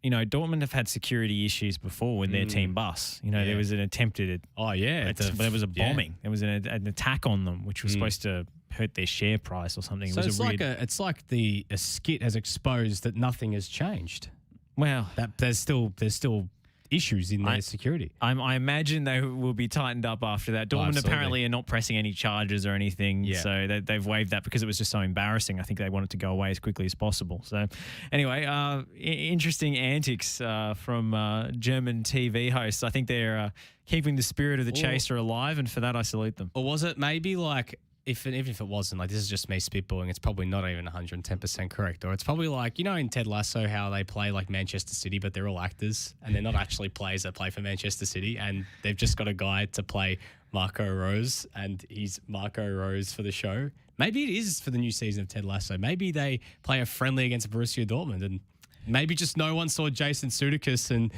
you know, Dortmund have had security issues before with their team bus. You know, there was an attempted... there was a bombing. There was an attack on them, which was supposed to hurt their share price or something. So it was it's like a skit has exposed that nothing has changed. Well, that there's still issues in their security. I imagine they will be tightened up after that. Dortmund apparently are not pressing any charges or anything, so they've waived that because it was just so embarrassing. I think they wanted to go away as quickly as possible. So anyway, interesting antics from German TV hosts. I think they're keeping the spirit of the chaser alive, and for that I salute them. Or was it maybe like, even if it wasn't, like, this is just me spitballing, it's probably not even 110% correct. Or it's probably like, you know, in Ted Lasso, how they play like Manchester City, but they're all actors and they're not actually players that play for Manchester City. And they've just got a guy to play Marco Rose, and he's Marco Rose for the show. Maybe it is for the new season of Ted Lasso. Maybe they play a friendly against Borussia Dortmund, and maybe just no one saw Jason Sudeikis and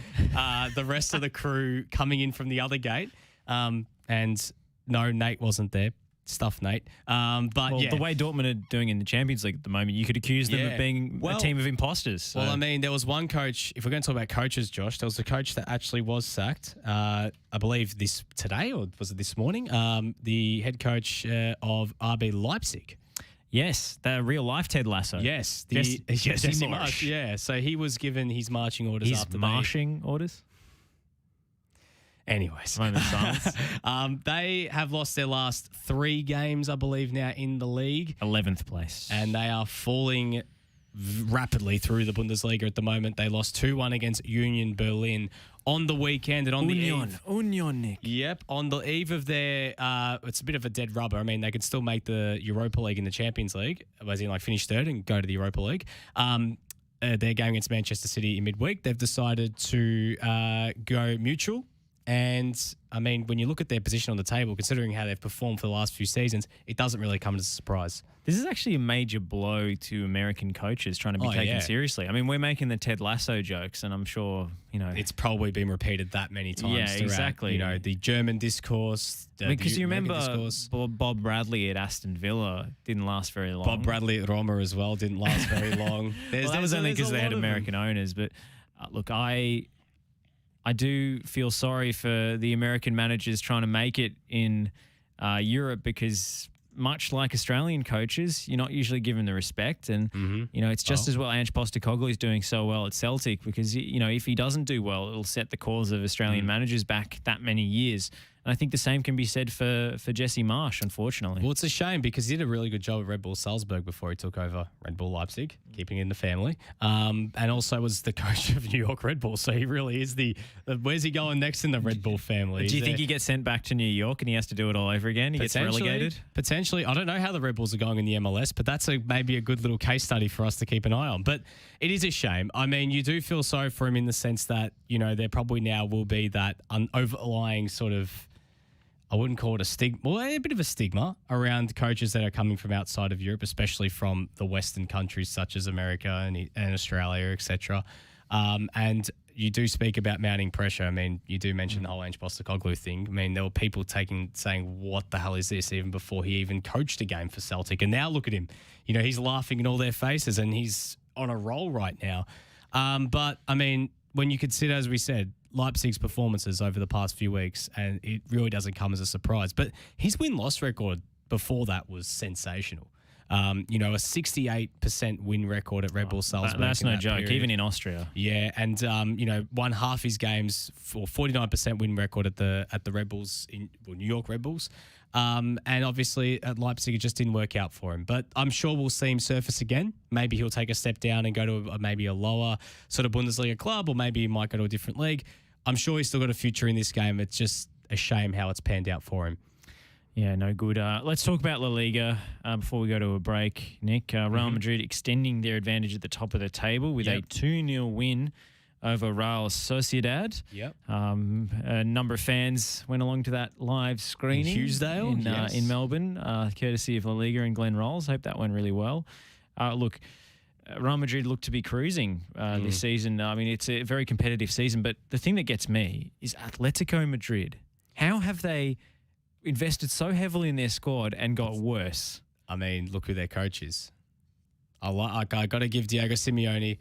the rest of the crew coming in from the other gate. And no, Nate wasn't there. Stuff, Nate. But the way Dortmund are doing in the Champions League at the moment, you could accuse them of being a team of imposters. So. Well, I mean, there was one coach, if we're going to talk about coaches, Josh, there was a coach that actually was sacked, I believe today, or was it this morning? The head coach of RB Leipzig. Yes, the real life Ted Lasso. Yes. Jesse Marsh. Yeah, so he was given his marching orders after marching orders? Anyways, moment of silence. They have lost their last 3 games, I believe, now in the league. 11th place. And they are falling rapidly through the Bundesliga at the moment. They lost 2-1 against Union Berlin on the weekend. And on Union, Nick. Yep, on the eve of their, it's a bit of a dead rubber. I mean, they could still make the Europa League and the Champions League, as in like finish third and go to the Europa League. Their game against Manchester City in midweek, they've decided to go mutual. And, I mean, when you look at their position on the table, considering how they've performed for the last few seasons, it doesn't really come as a surprise. This is actually a major blow to American coaches trying to be taken seriously. I mean, we're making the Ted Lasso jokes, and I'm sure, you know... It's probably been repeated that many times throughout, exactly. You know, the German discourse. Because you remember Bob Bradley at Aston Villa didn't last very long. Bob Bradley at Roma as well didn't last very long. That was only because they had American owners. But, look, I do feel sorry for the American managers trying to make it in Europe, because much like Australian coaches, you're not usually given the respect. And, you know, it's just as well Ange Postecoglou is doing so well at Celtic, because, you know, if he doesn't do well, it'll set the cause of Australian managers back that many years. And I think the same can be said for Jesse Marsh, unfortunately. Well, it's a shame because he did a really good job at Red Bull Salzburg before he took over Red Bull Leipzig, keeping it in the family. And also was the coach of New York Red Bull. So he really is the where's he going next in the Red Bull family? Do you think he gets sent back to New York and he has to do it all over again? He gets relegated? Potentially. I don't know how the Red Bulls are going in the MLS, but that's maybe a good little case study for us to keep an eye on. But it is a shame. I mean, you do feel sorry for him in the sense that, you know, there probably now will be that overlying sort of, I wouldn't call it a stigma, well, a bit of a stigma around coaches that are coming from outside of Europe, especially from the Western countries such as America and Australia, etc. And you do speak about mounting pressure. I mean, you do mention the whole Ange Postecoglou thing. I mean, there were people saying, what the hell is this, even before he even coached a game for Celtic. And now look at him. You know, he's laughing in all their faces and he's on a roll right now. But, I mean, when you consider, as we said, Leipzig's performances over the past few weeks, and it really doesn't come as a surprise. But his win-loss record before that was sensational. You know, a 68% win record at Red Bull Salzburg. That's no joke, period. even in Austria. Yeah, and you know, won half his games for 49% win record at the Red Bulls New York Red Bulls. And obviously at Leipzig it just didn't work out for him. But I'm sure we'll see him surface again. Maybe he'll take a step down and go to maybe a lower sort of Bundesliga club, or maybe he might go to a different league. I'm sure he's still got a future in this game. It's just a shame how it's panned out for him. Yeah, no good. Let's talk about La Liga before we go to a break, Nick. Real Madrid extending their advantage at the top of the table with a 2-0 win over Real Sociedad. Yep. A number of fans went along to that live screening in Hughesdale, in Melbourne, courtesy of La Liga and Glenn Rolls. Hope that went really well. Look, Real Madrid look to be cruising this season. I mean, it's a very competitive season, but the thing that gets me is Atletico Madrid. How have they invested so heavily in their squad and got worse? I mean, look who their coach is. I got to give Diego Simeone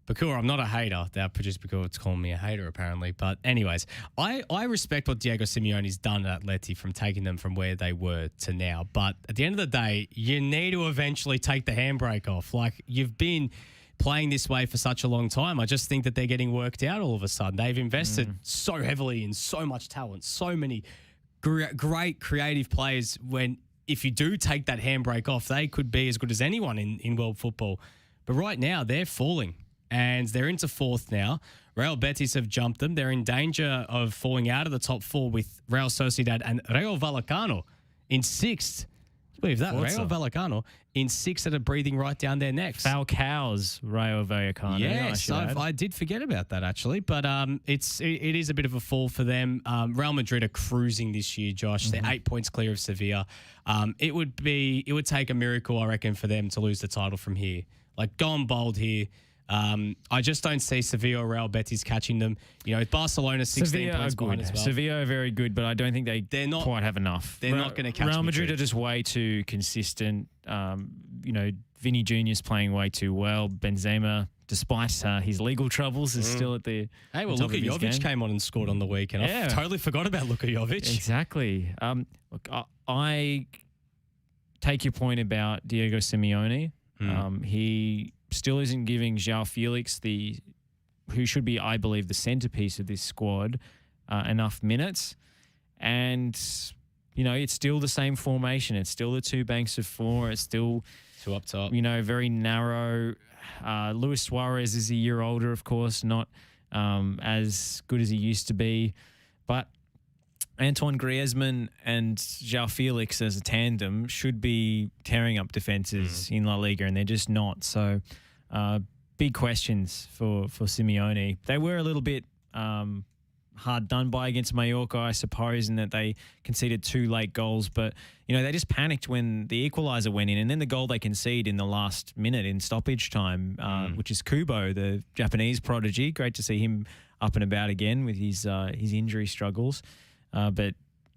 Bakura, I'm not a hater. Our producer Bakura's calling me a hater, apparently. But anyways, I respect what Diego Simeone's done at Atleti from taking them from where they were to now. But at the end of the day, you need to eventually take the handbrake off. Like, you've been playing this way for such a long time. I just think that they're getting worked out all of a sudden. They've invested so heavily in so much talent, so many great creative players. When if you do take that handbrake off, they could be as good as anyone in world football. But right now, they're falling. And they're into fourth now. Real Betis have jumped them. They're in danger of falling out of the top four with Real Sociedad and Rayo Vallecano in sixth. Can you believe that? Rayo Vallecano in sixth that are breathing right down their necks. Falcao's Rayo Vallecano. Yes, I did forget about that actually. But it is a bit of a fall for them. Real Madrid are cruising this year, Josh. They're 8 points clear of Sevilla. It would take a miracle, I reckon, for them to lose the title from here. Like, going bold here. I just don't see Sevilla or Real Betis catching them. You know, Barcelona 16 points behind as well. Sevilla are very good, but I don't think they're not quite have enough. They're not going to catch Real Madrid. Are just way too consistent. You know, Vinny Jr.'s playing way too well. Benzema, despite his legal troubles, is still at the Luka Jovic came on and scored on the weekend. I totally forgot about Luka Jovic. Exactly. Look, I take your point about Diego Simeone. He still isn't giving João Felix, who should be, I believe, the centerpiece of this squad, enough minutes. And, you know, it's still the same formation. It's still the two banks of four. It's still two up top. You know, very narrow. Luis Suarez is a year older, of course, not as good as he used to be. But Antoine Griezmann and João Felix as a tandem should be tearing up defences in La Liga, and they're just not. So big questions for Simeone. They were a little bit hard done by against Mallorca, I suppose, in that they conceded 2 late goals. But, you know, they just panicked when the equaliser went in, and then the goal they concede in the last minute in stoppage time, which is Kubo, the Japanese prodigy. Great to see him up and about again with his injury struggles. But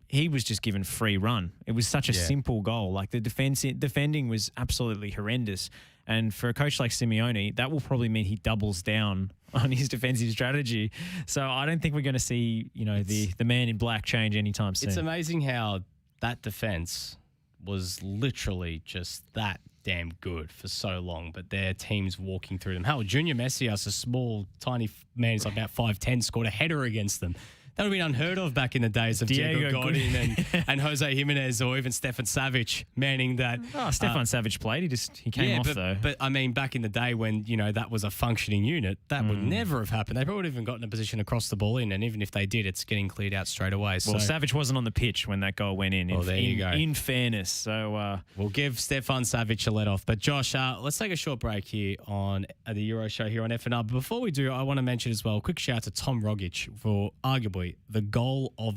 he was just given free run. It was such a simple goal. Like, the defending was absolutely horrendous. And for a coach like Simeone, that will probably mean he doubles down on his defensive strategy. So I don't think we're going to see, you know, the man in black change anytime soon. It's amazing how that defense was literally just that damn good for so long, but their team's walking through them. Hell, Junior Messias, a small, tiny man, he's like about 5'10", scored a header against them. That would have been unheard of back in the days of Diego Godin and Jose Jimenez, or even Stefan Savic manning that. Stefan Savic played. He came off though. But I mean, back in the day when, you know, that was a functioning unit, that would never have happened. They probably would have even gotten a position to cross the ball in, and even if they did, it's getting cleared out straight away. Well, Savic wasn't on the pitch when that goal went in. There you go. In fairness, so we'll give Stefan Savic a let off. But Josh, let's take a short break here on the Euro Show here on FNR. But before we do, I want to mention as well, a quick shout out to Tom Rogic for arguably the goal of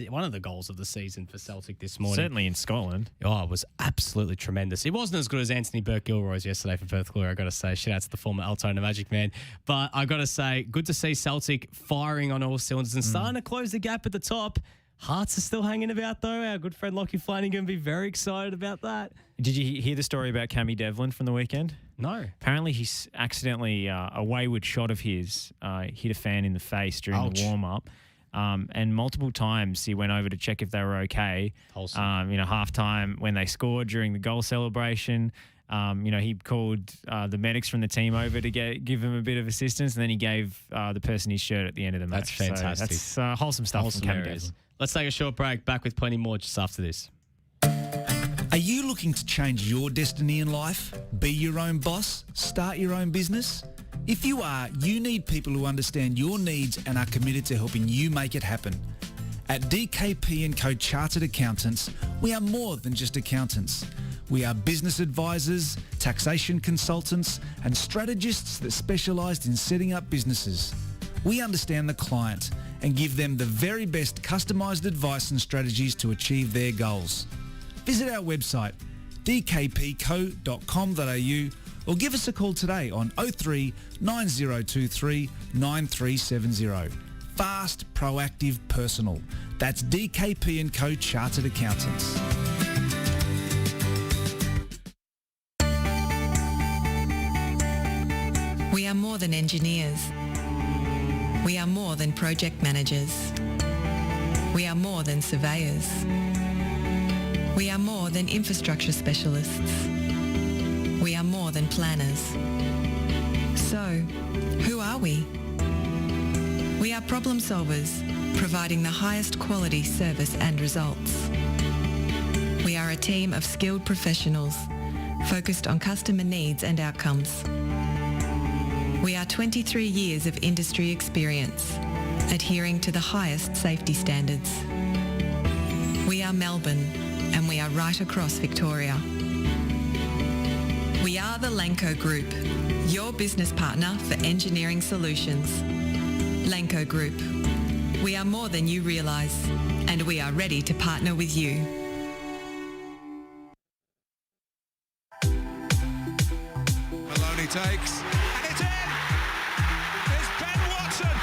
one of the goals of the season for Celtic this morning. Certainly in Scotland. Oh, it was absolutely tremendous. It wasn't as good as Anthony Burke-Gilroy's yesterday for Perth Glory, I got to say. Shout out to the former Altona Magic man. But I got to say, good to see Celtic firing on all cylinders and starting to close the gap at the top. Hearts are still hanging about, though. Our good friend Lockie Flanagan be very excited about that. Did you hear the story about Cammy Devlin from the weekend? No. Apparently, he's accidentally, a wayward shot of his hit a fan in the face during the warm-up. And multiple times he went over to check if they were okay. Halftime when they scored during the goal celebration. He called the medics from the team over to give him a bit of assistance, and then he gave the person his shirt at the end of the match. That's fantastic. So that's wholesome stuff from Cammy Devlin. Let's take a short break. Back with plenty more just after this. Are you looking to change your destiny in life? Be your own boss? Start your own business? If you are, you need people who understand your needs and are committed to helping you make it happen. At DKP & Co Chartered Accountants, we are more than just accountants. We are business advisors, taxation consultants, and strategists that specialise in setting up businesses. We understand the client and give them the very best customised advice and strategies to achieve their goals. Visit our website, dkpco.com.au, or give us a call today on 03 9023 9370. Fast, proactive, personal. That's DKP & Co Chartered Accountants. We are more than engineers. We are more than project managers. We are more than surveyors. We are more than infrastructure specialists. We are more than planners. So, who are we? We are problem solvers, providing the highest quality service and results. We are a team of skilled professionals, focused on customer needs and outcomes. We are 23 years of industry experience, adhering to the highest safety standards. We are Melbourne, and we are right across Victoria. We are the Lanco Group, your business partner for engineering solutions. Lanco Group. We are more than you realise, and we are ready to partner with you. Maloney takes, and it's in! It's Ben Watson!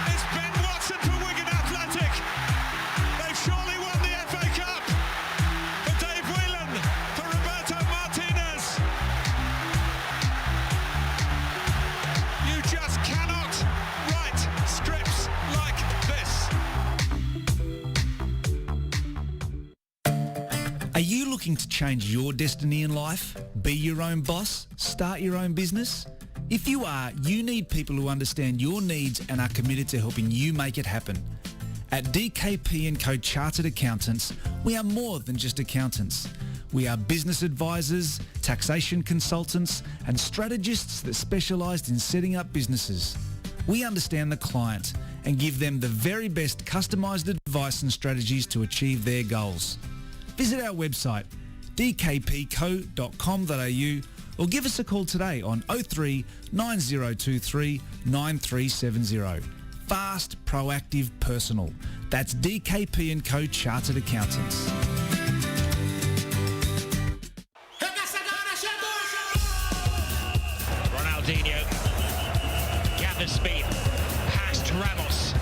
It's Ben Watson for Wigan Athletic! They've surely won the FA Cup! For Dave Whelan, for Roberto Martinez! You just cannot write scripts like this! Are you looking to change your destiny in life? Be your own boss? Start your own business? If you are, you need people who understand your needs and are committed to helping you make it happen. At DKP & Co Chartered Accountants, we are more than just accountants. We are business advisors, taxation consultants, and strategists that specialise in setting up businesses. We understand the client and give them the very best customised advice and strategies to achieve their goals. Visit our website dkpco.com.au or give us a call today on 03 9023 9370. Fast, proactive, personal. That's DKP & Co Chartered Accountants. Ronaldinho gathers speed, past Ramos.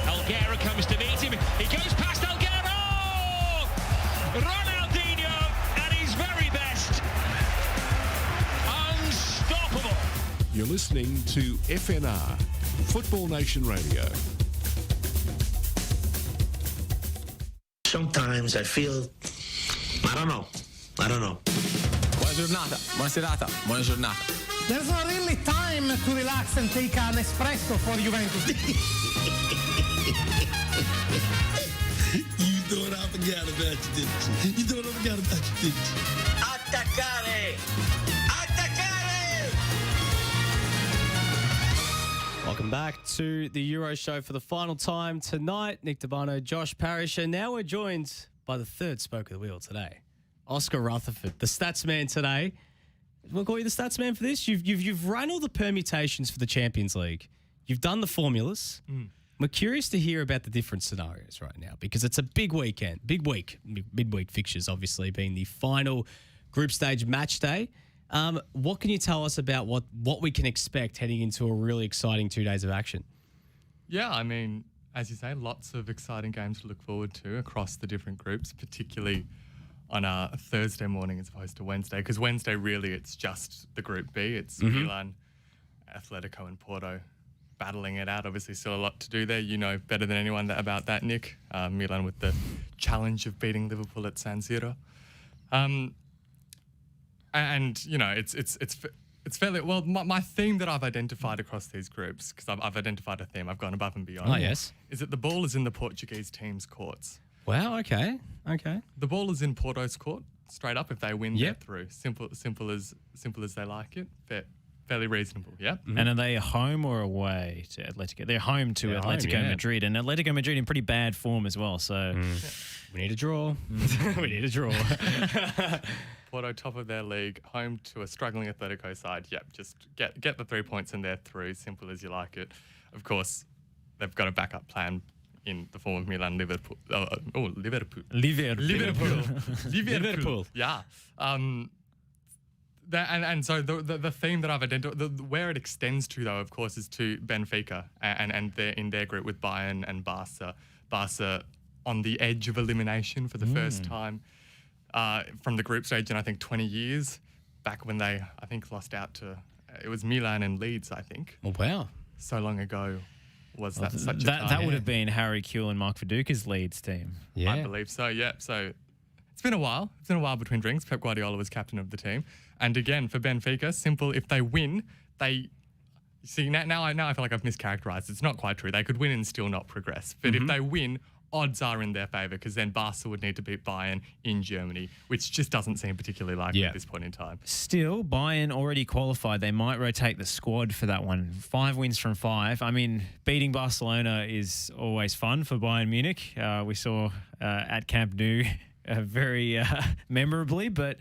Elguera comes to meet him. He goes past Elguera. Ronaldinho at his very best. Unstoppable. You're listening to FNR, Football Nation Radio. Sometimes I feel, I don't know. Buona giornata, buona serata, buona giornata. There's not really time to relax and take an espresso for Juventus. You thought I forgot about you, didn't you? You thought I forgot about you, didn't you? Attaccare! Attaccare! Welcome back to the Euro Show for the final time tonight. Nick Debano, Josh Parrish, and now we're joined by the third spoke of the wheel today, Oscar Rutherford, the stats man today. We'll call you the stats man for this. You've run all the permutations for the Champions League. You've done the formulas. We're curious to hear about the different scenarios right now because it's a big weekend, midweek fixtures, obviously being the final group stage match day. What can you tell us about what we can expect heading into a really exciting 2 days of action? Yeah, I mean, as you say, lots of exciting games to look forward to across the different groups, particularly on a Thursday morning as opposed to Wednesday, because Wednesday really it's just the Group B. It's Milan, Atletico and Porto battling it out. Obviously still a lot to do there. You know better than anyone about that, Nick. Milan with the challenge of beating Liverpool at San Siro. And, you know, it's fairly... Well, my theme that I've identified across these groups, because I've identified a theme, I've gone above and beyond. Oh, yes. Is that the ball is in the Portuguese team's courts. Wow, okay. The ball is in Porto's court, straight up. If they win, they're through. Simple as they like it. Fairly reasonable, yeah. And are they home or away to Atletico? They're home to Atletico Madrid, and Atletico Madrid in pretty bad form as well. So we need a draw. We need a draw. Porto top of their league, home to a struggling Atletico side. Yep, just get the 3 points and they're through. Simple as you like it. Of course, they've got a backup plan in the form of Milan, Liverpool. Liverpool. Yeah. And so the theme that I've identified, where it extends to, though, of course, is to Benfica and they're in their group with Bayern and Barca. Barca on the edge of elimination for the first time from the group stage in, I think, 20 years, back when they, I think, lost out to It was Milan and Leeds, I think. Oh, wow. So long ago was that such a that time. would have been Harry Kewell and Mark Viduka's Leeds team. Yeah. I believe so, yeah. So it's been a while. It's been a while between drinks. Pep Guardiola was captain of the team. And again, for Benfica, simple, if they win, they... See, now I feel like I've mischaracterised. It's not quite true. They could win and still not progress. But if they win, odds are in their favour because then Barca would need to beat Bayern in Germany, which just doesn't seem particularly likely at this point in time. Still, Bayern already qualified. They might rotate the squad for that one. 5 wins from 5. I mean, beating Barcelona is always fun for Bayern Munich. We saw at Camp Nou very memorably, but...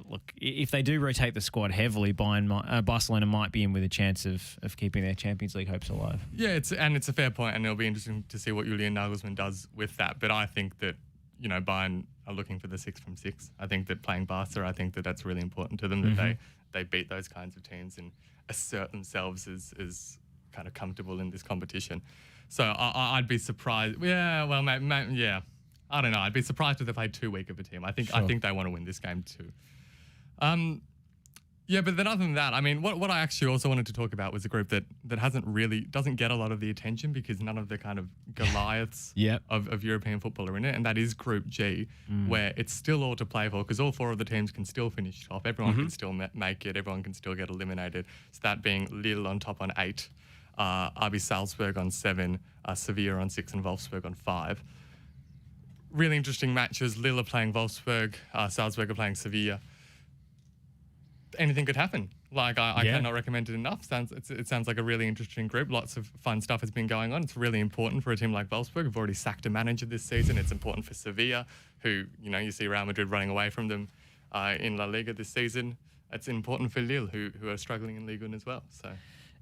look, if they do rotate the squad heavily, Barcelona might be in with a chance of keeping their Champions League hopes alive. Yeah, it's a fair point, and it'll be interesting to see what Julian Nagelsmann does with that. But I think that, Bayern are looking for the 6 from 6. I think that playing Barca, I think that that's really important to them, that they beat those kinds of teams and assert themselves as kind of comfortable in this competition. So I'd be surprised. Yeah, well, yeah. I don't know. I'd be surprised if they played too weak of a team. I think they want to win this game too. Yeah, but then other than that, I mean, what I actually also wanted to talk about was a group that doesn't get a lot of the attention because none of the kind of Goliaths of European football are in it, and that is Group G, where it's still all to play for because all 4 of the teams can still finish top. Everyone can still make it. Everyone can still get eliminated. So that being Lille on top on 8, RB Salzburg on 7, Sevilla on 6, and Wolfsburg on 5. Really interesting matches. Lille are playing Wolfsburg, Salzburg are playing Sevilla. Anything could happen. Like, I cannot recommend it enough. It sounds like a really interesting group. Lots of fun stuff has been going on. It's really important for a team like Wolfsburg. We've already sacked a manager this season. It's important for Sevilla, who, you see Real Madrid running away from them in La Liga this season. It's important for Lille, who are struggling in Ligue 1 as well. So...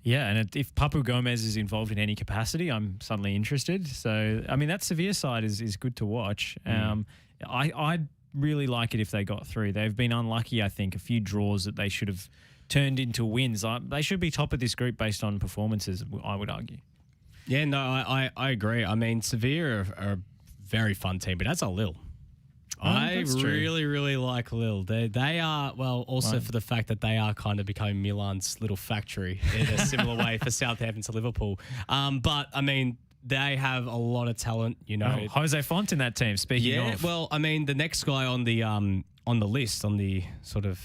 Yeah, and if Papu Gomez is involved in any capacity, I'm suddenly interested. So, I mean, that Sevilla side is good to watch. I'd really like it if they got through. They've been unlucky, I think, a few draws that they should have turned into wins. They should be top of this group based on performances, I would argue. Yeah, no, I agree. I mean, Sevilla are a very fun team, but that's a Lille. I really, really like Lille. They are, well, also for the fact that they are kind of becoming Milan's little factory in a similar way for Southampton to Liverpool. But, I mean, they have a lot of talent, Jose Font in that team, speaking of. Yeah, well, I mean, the next guy on the list, on the sort of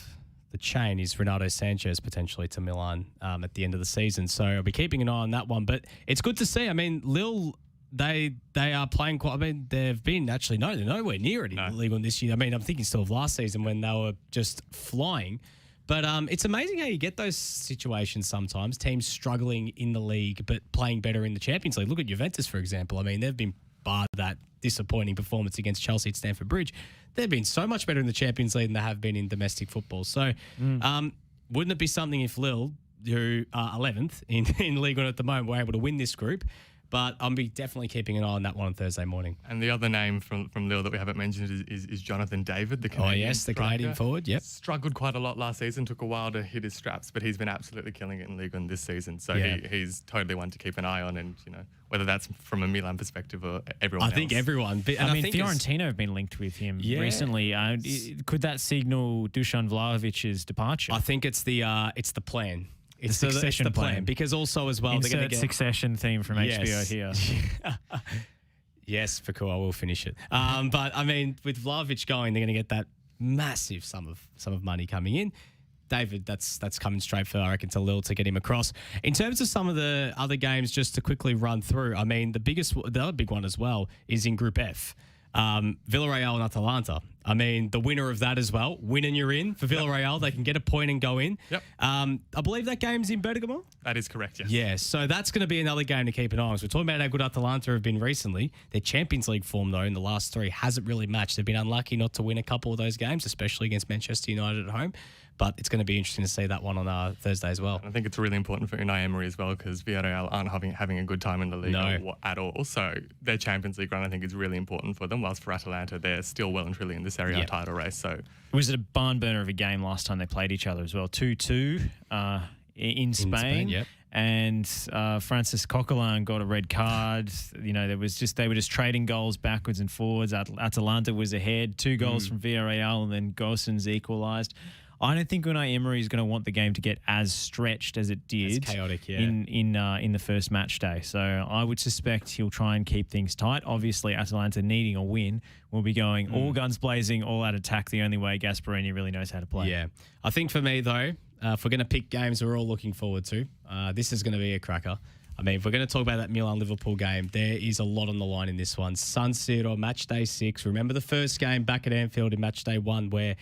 the chain is Renato Sanchez potentially to Milan at the end of the season. So I'll be keeping an eye on that one. But it's good to see. I mean, Lille... They are playing quite... I mean, they've been actually... No, they're nowhere near it in the League One this year. I mean, I'm thinking still of last season when they were just flying. But it's amazing how you get those situations sometimes, teams struggling in the league but playing better in the Champions League. Look at Juventus, for example. I mean, they've been barred that disappointing performance against Chelsea at Stamford Bridge. They've been so much better in the Champions League than they have been in domestic football. So wouldn't it be something if Lille, who are 11th in League One at the moment, were able to win this group? But I'll be definitely keeping an eye on that one on Thursday morning. And the other name from Lille that we haven't mentioned is Jonathan David, the Canadian the striker. Canadian forward, yep. Struggled quite a lot last season, took a while to hit his straps, but he's been absolutely killing it in Ligue 1 this season. So he's totally one to keep an eye on, and whether that's from a Milan perspective or everyone else. I think everyone. But, I think Fiorentina have been linked with him recently. Could that signal Dusan Vlahovic's departure? I think it's the plan. It's the succession plan. Because also as well, Insert they're going to get Succession theme from HBO here. Yes, for cool. I will finish it. But I mean, with Vlahovic going, they're going to get that massive sum of money coming in. David, that's coming straight for, I reckon, to Lille to get him across. In terms of some of the other games, just to quickly run through, I mean, the other big one as well is in Group F. Villarreal and Atalanta. I mean, the winner of that as well. Win and you're in for Villarreal. They can get a point and go in. Yep. I believe that game's in Bergamo. That is correct, yes. Yeah, so that's going to be another game to keep an eye on. So we're talking about how good Atalanta have been recently. Their Champions League form, though, in the last 3 hasn't really matched. They've been unlucky not to win a couple of those games, especially against Manchester United at home. But it's going to be interesting to see that one on Thursday as well. And I think it's really important for Unai Emery as well because Villarreal aren't having a good time in the league at all. So their Champions League run, I think, is really important for them. Whilst for Atalanta, they're still well and truly in the Serie A title race. So was it a barn burner of a game last time they played each other as well? 2-2 in Spain. And Francis Coquelin got a red card. They were just trading goals backwards and forwards. Atalanta was ahead, 2 goals from Villarreal, and then Gosens equalised. I don't think Unai Emery is going to want the game to get as stretched as it did. As chaotic, yeah. In the first match day. So I would suspect he'll try and keep things tight. Obviously, Atalanta needing a win will be going all guns blazing, all out attack, the only way Gasperini really knows how to play. Yeah. I think for me, though, if we're going to pick games we're all looking forward to, this is going to be a cracker. I mean, if we're going to talk about that Milan-Liverpool game, there is a lot on the line in this one. San Siro, Matchday 6. Remember the first game back at Anfield in Matchday 1 where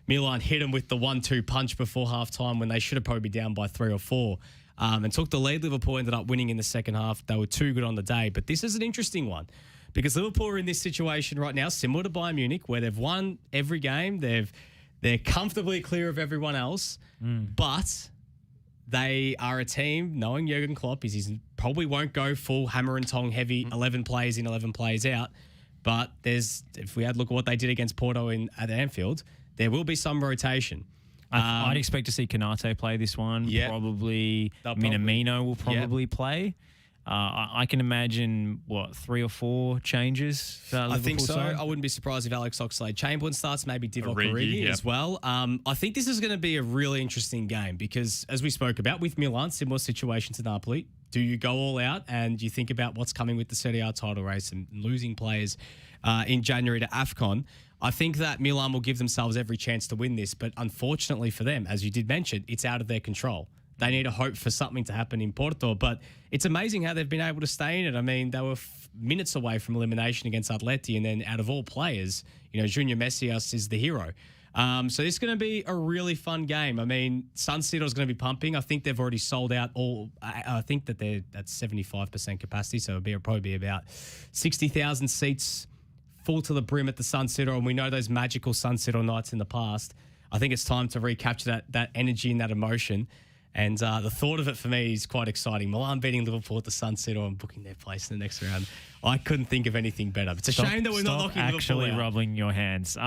Milan hit them with the 1-2 punch before half-time when they should have probably been down by 3 or 4 and took the lead. Liverpool ended up winning in the second half. They were too good on the day. But this is an interesting one because Liverpool are in this situation right now, similar to Bayern Munich, where they've won every game. They're comfortably clear of everyone else, but they are a team, knowing Jurgen Klopp, he probably won't go full hammer and tong heavy 11 players in, 11 players out. But if we had a look at what they did against Porto at Anfield, there will be some rotation. I'd expect to see Kanate play this one. Yeah. Probably Minamino will probably play. I can imagine, 3 or 4 changes? I think so. I wouldn't be surprised if Alex Oxlade-Chamberlain starts, maybe Divock Origi as well. I think this is going to be a really interesting game because, as we spoke about, with Milan, similar situation to Napoli, do you go all out and you think about what's coming with the Serie A title race and losing players in January to AFCON? I think that Milan will give themselves every chance to win this, but unfortunately for them, as you did mention, it's out of their control. They need to hope for something to happen in Porto, but it's amazing how they've been able to stay in it. I mean, they were minutes away from elimination against Atleti, and then out of all players, Junior Messias is the hero. So this is going to be a really fun game. I mean, San Siro is going to be pumping. I think they've already sold out all. I think that they're at 75% capacity, so it'll probably be about 60,000 seats full to the brim at the San Siro, and we know those magical San Siro nights in the past. I think it's time to recapture that energy and that emotion. And the thought of it for me is quite exciting. Milan beating Liverpool at the San Siro and booking their place in the next round. I couldn't think of anything better. It's a shame that we're not knocking Liverpool actually out. Rubbing your hands.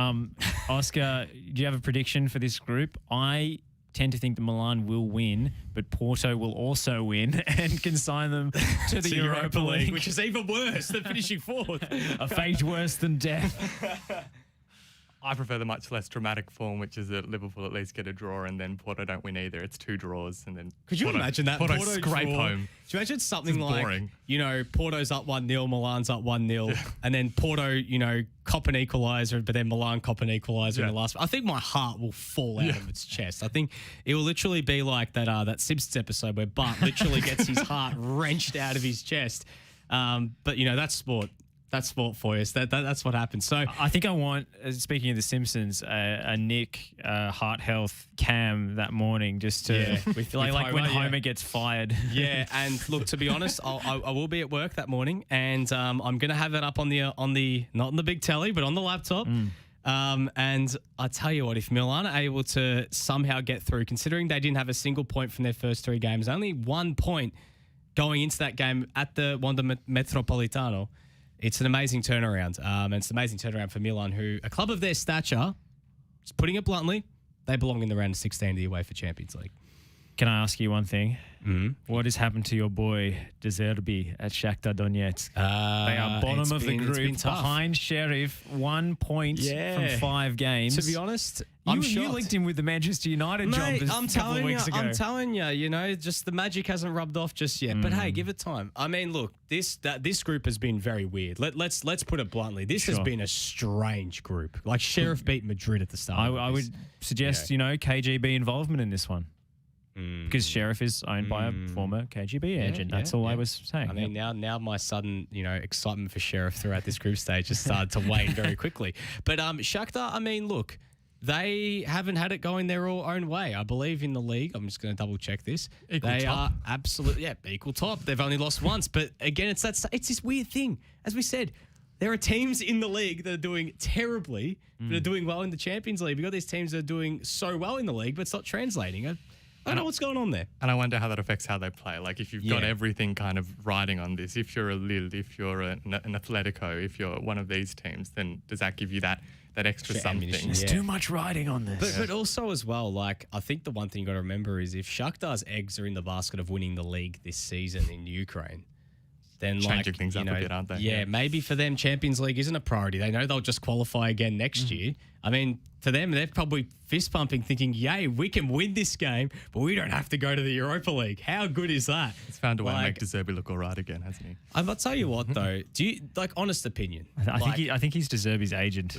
Oscar, do you have a prediction for this group? I tend to think that Milan will win, but Porto will also win and consign them to the Europa League. Which is even worse than finishing fourth. A fate worse than death. I prefer the much less dramatic form, which is that Liverpool at least get a draw and then Porto don't win either. It's 2 draws and then Could you imagine that? Porto scrape draw? home. Do you imagine something like, boring. Porto's up 1-0, Milan's up 1-0, and then Porto, cop an equaliser, but then Milan cop an equaliser in the last. I think my heart will fall out of its chest. I think it will literally be like that Simpsons episode where Bart literally gets his heart wrenched out of his chest. But that's sport. That's sport for you. So that's what happens. So I think I want, speaking of The Simpsons, a Nick heart health cam that morning just to with like Homer, when Homer gets fired. Yeah, and look, to be honest, I will be at work that morning, and I'm going to have that up on the not on the big telly, but on the laptop. And I tell you what, if Milan are able to somehow get through, considering they didn't have a single point from their first 3 games, only 1 point going into that game at the Wanda Metropolitano. It's an amazing turnaround. And it's an amazing turnaround for Milan, who, a club of their stature, just putting it bluntly, they belong in the round of 16 of the UEFA Champions League. Can I ask you one thing? What has happened to your boy De Zerbi at Shakhtar Donetsk? They are bottom of the group behind Sheriff, 1 point from 5 games. To be honest, you linked him with the Manchester United job a couple of weeks ago. I'm telling you, just the magic hasn't rubbed off just yet. But hey, give it time. I mean, look, this group has been very weird. Let's put it bluntly. This has been a strange group. Like Sheriff beat Madrid at the start. I would suggest KGB involvement in this one. Because Sheriff is owned by a former KGB agent. That's all I was saying. I mean, now my sudden, excitement for Sheriff throughout this group stage has started to wane very quickly. But Shakhtar, I mean, look, they haven't had it going their own way. I believe in the league. I'm just going to double check this. They are absolutely equal top. They've only lost once. But again, it's this weird thing. As we said, there are teams in the league that are doing terribly, but are doing well in the Champions League. We've got these teams that are doing so well in the league, but it's not translating. I don't know what's going on there. And I wonder how that affects how they play. Like, if you've got everything kind of riding on this, if you're a Lille, if you're an Atletico, if you're one of these teams, then does that give you that extra something? There's too much riding on this. But also as well, like, I think the one thing you got to remember is if Shakhtar's eggs are in the basket of winning the league this season in Ukraine, then changing things up a bit, aren't they? Yeah, maybe for them, Champions League isn't a priority. They know they'll just qualify again next year. I mean, for them, they're probably fist pumping, thinking, "Yay, we can win this game, but we don't have to go to the Europa League." How good is that? He's found a way to make De Zerbi look all right again, hasn't he? I'll tell you what, though. Do you honest opinion? I think he's De Zerbi's agent.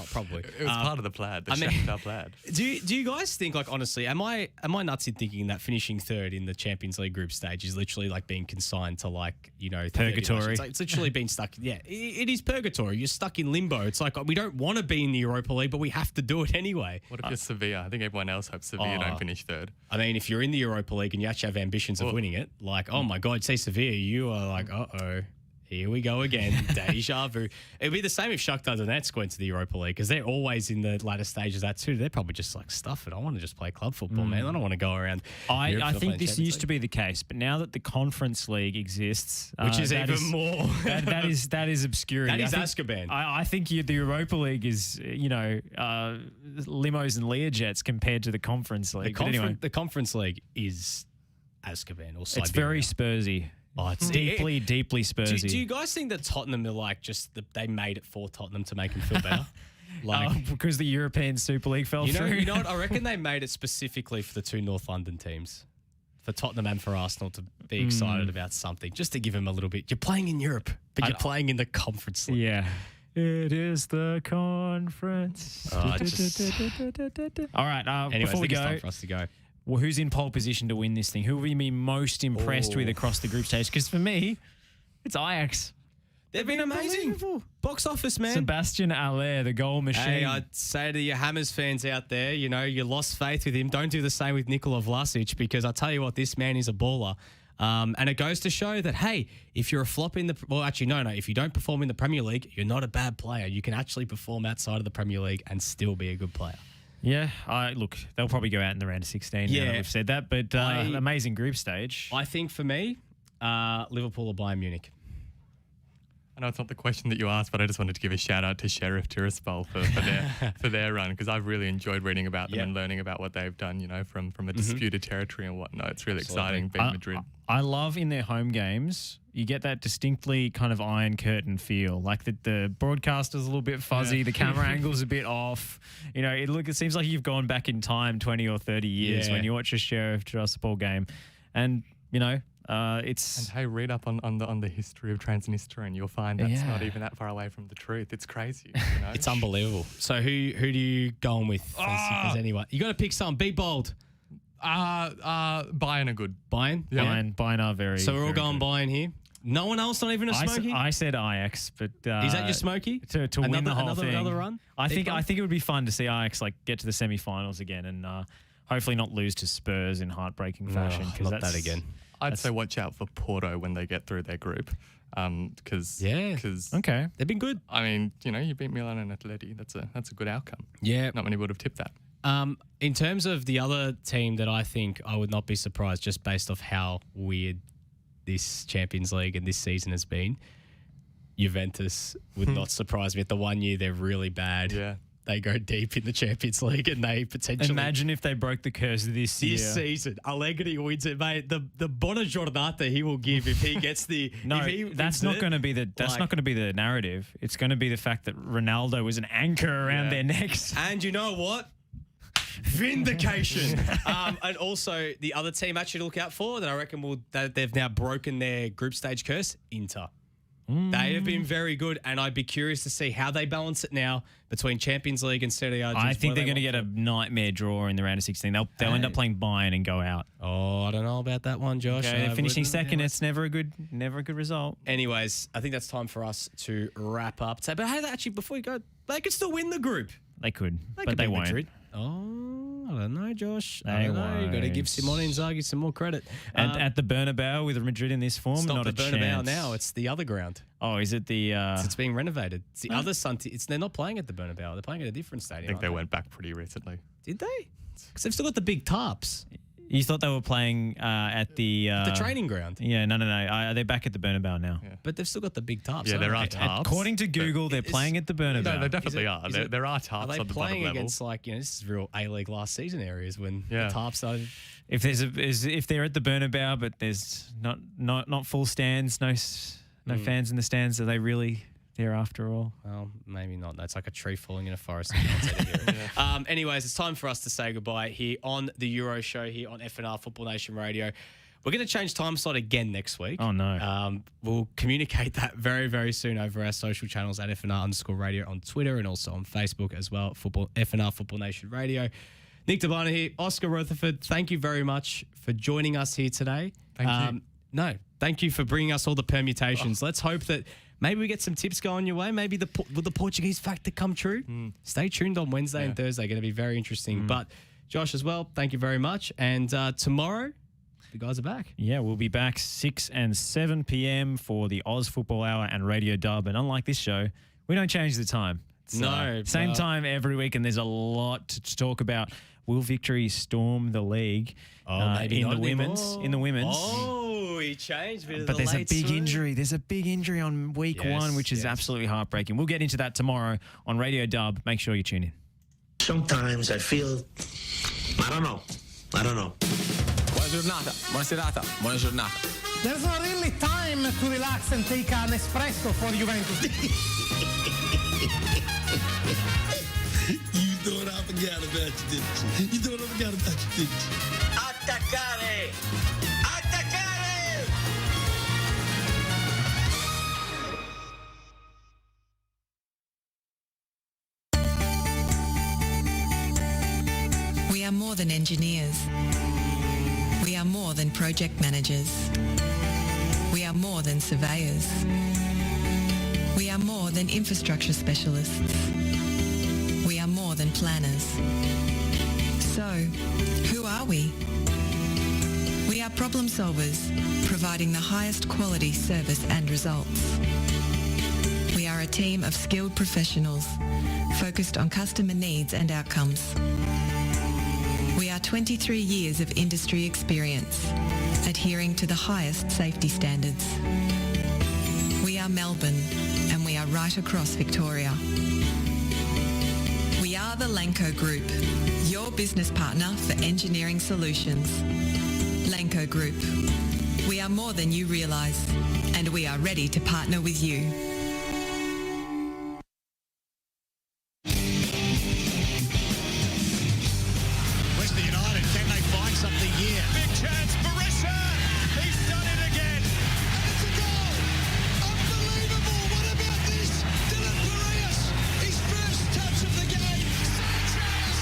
Probably. It was part of the plaid. Shakhtar plaid. Do you guys think, honestly, am I nuts in thinking that finishing third in the Champions League group stage is literally like being consigned to purgatory? It's literally been stuck. Yeah, it is purgatory. You're stuck in limbo. It's like we don't want to be in the Europa League, but we have to do it ananyway. What if you're Sevilla? I think everyone else hopes Sevilla don't finish third. I mean, if you're in the Europa League and you actually have ambitions of winning it, oh my God, say Sevilla, you are like, uh-oh. Here we go again. Deja vu. It'd be the same if Shakhtar Donetsk went to the Europa League because they're always in the latter stages of that too. They're probably just like, stuff it. I want to just play club football, man. I don't want to go around. I think this used to be the case, but now that the Conference League exists, which is even more. that is obscurity. That is Azkaban. I think the Europa League is, limos and Learjets compared to the Conference League. The Conference League is Azkaban or Siberia. It's very Spursy. Oh, it's deeply Spursy. Do you guys think that Tottenham are like they made it for Tottenham to make them feel better? Because the European Super League fell through? You know what? I reckon they made it specifically for the two North London teams, for Tottenham and for Arsenal, to be excited about something, just to give them a little bit. You're playing in Europe, but you're playing in the Conference League. Yeah. It is the conference. All right. Anyways, before we go, it's time for us to go. Well, who's in pole position to win this thing? Who will you be most impressed with across the group stage? Because for me, it's Ajax. They've been amazing. Box office, man. Sebastian Haller, the goal machine. Hey, I'd say to your Hammers fans out there, you lost faith with him. Don't do the same with Nikola Vlasic, because I tell you what, this man is a baller. And it goes to show that, hey, if you're a flop in if you don't perform in the Premier League, you're not a bad player. You can actually perform outside of the Premier League and still be a good player. Yeah, look, they'll probably go out in the round of 16 now that we've said that, but amazing group stage. I think for me, Liverpool or Bayern Munich. I know it's not the question that you asked, but I just wanted to give a shout out to Sheriff Tiraspol for their run, because I've really enjoyed reading about them and learning about what they've done, from a disputed territory and whatnot. It's really exciting being Madrid. I love in their home games, you get that distinctly kind of Iron Curtain feel. Like the broadcaster's a little bit fuzzy, the camera angle's a bit off. It seems like you've gone back in time 20 or 30 years when you watch a Sheriff Tiraspol game. And, it's... And hey, read up on the history of Transnistria and you'll find that's not even that far away from the truth. It's crazy. It's unbelievable. So who do you go on with? If there's anyone. You got to pick some. Be bold. Bayern are good. Bayern? Yeah. Bayern are very So we're all very going good. Bayern here? No one else, not even a Smoky? I said Ajax, but... is that your Smoky? To win the whole thing. Another run? I think it would be fun to see Ajax get to the semi-finals again and hopefully not lose to Spurs in heartbreaking fashion. Not that again. I'd say watch out for Porto when they get through their group. Because okay, they've been good. I mean, you beat Milan and Atleti. That's a good outcome. Yeah. Not many would have tipped that. In terms of the other team that I think I would not be surprised, just based off how weird this Champions League and this season has been, Juventus would not surprise me. At the 1 year they're really bad. Yeah. They go deep in the Champions League and they potentially... Imagine if they broke the curse this year. This season. Allegri wins it, mate. The Bona Giornata he will give if he gets the... that's not going to be the narrative. It's going to be the fact that Ronaldo was an anchor around their necks. And you know what? Vindication. And also the other team actually to look out for that I reckon that they've now broken their group stage curse, Inter. They have been very good, and I'd be curious to see how they balance it now between Champions League and Serie A. I think they're going to get a nightmare draw in the round of 16. They'll end up playing Bayern and go out. Oh, I don't know about that one, Josh. Okay, finishing second, it's never a good result. Anyways, I think that's time for us to wrap up. But hey, actually, before you go, they could still win the group. They could, but they won't. Madrid. Oh, I don't know, Josh. I don't know. You got to give Simone Inzaghi some more credit. And at the Bernabeu with Madrid in this form, it's not not the a Bernabeu chance. now. It's the other ground. Oh, is it the? It's being renovated. It's the other Santi. They're not playing at the Bernabeu. They're playing at a different stadium. I think they went back pretty recently. Did they? Because they've still got the big tarps. You thought they were playing at the training ground. Yeah, no. They're back at the Bernabeu now. Yeah. But they've still got the big tarps. Yeah, there are tarps. According to Google, they're playing at the Bernabeu. No, they definitely are. There are tarps Are they on the playing bottom level. against this is real A-League last season areas when the tarps are. If they're at the Bernabeu, but there's not full stands, no fans in the stands, are they really there after all? Well, maybe not. That's like a tree falling in a forest. You can't say to hear it. Anyways, it's time for us to say goodbye here on the Euro Show here on FNR Football Nation Radio. We're going to change time slot again next week. Oh, no. We'll communicate that very, very soon over our social channels at FNR_radio on Twitter and also on Facebook as well, FNR Football Nation Radio. Nick Debana here. Oscar Rutherford, thank you very much for joining us here today. Thank you. No, thank you for bringing us all the permutations. Let's hope that maybe we get some tips going your way. Maybe will the Portuguese factor come true? Stay tuned on Wednesday and Thursday. Going to be very interesting. But Josh as well, thank you very much. And tomorrow, the guys are back. Yeah, we'll be back 6 and 7 p.m. for the Oz Football Hour and Radio Dub. And unlike this show, we don't change the time. It's, same time every week, and there's a lot to talk about. Will victory storm the league maybe in not the women's? anymore. In the women's. Oh, he changed. But there's a big injury. There's a big injury on week one, which is absolutely heartbreaking. We'll get into that tomorrow on Radio Dub. Make sure you tune in. Sometimes I feel, I don't know. Buona giornata, buona serata, buona giornata. There's not really time to relax and take an espresso for Juventus. You thought I forgot about you, didn't you? You thought I forgot about you, didn't you? Attaccare! Attaccare! We are more than engineers. We are more than project managers. We are more than surveyors. We are more than infrastructure specialists. We are more than planners. So, who are we? We are problem solvers, providing the highest quality service and results. We are a team of skilled professionals, focused on customer needs and outcomes. We are 23 years of industry experience, adhering to the highest safety standards. We are Melbourne, and we are right across Victoria. We are the Lanco Group, your business partner for engineering solutions. Lanco Group. We are more than you realise, and we are ready to partner with you. Western United, can they find something here? Big chance, Barissa! He's done it again! And it's a goal! Unbelievable! What about this? Dylan Barrios, his first touch of the game. Sanchez!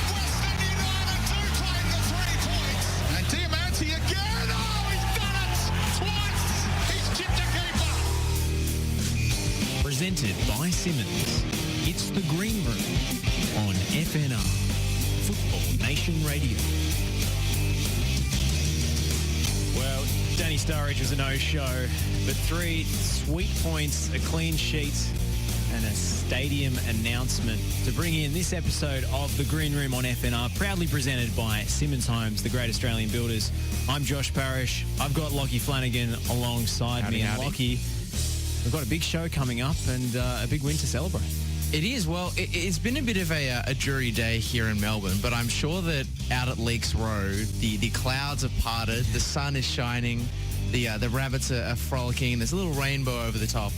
Western United do claim the 3 points. And Diamante again! Oh, he's done it! Twice! He's chipped a keeper! Presented by Simmons. It's the Green Room on FNR, Football Nation Radio. Well, Danny Sturridge was a no-show, but 3 sweet points, a clean sheet, and a stadium announcement to bring in this episode of The Green Room on FNR, proudly presented by Simmons Homes, the great Australian builders. I'm Josh Parrish. I've got Lockie Flanagan alongside me. And Lockie, we've got a big show coming up and a big win to celebrate. It is. Well, it's been a bit of a dreary day here in Melbourne, but I'm sure that out at Leakes Road, the clouds have parted, the sun is shining, the rabbits are frolicking, there's a little rainbow over the top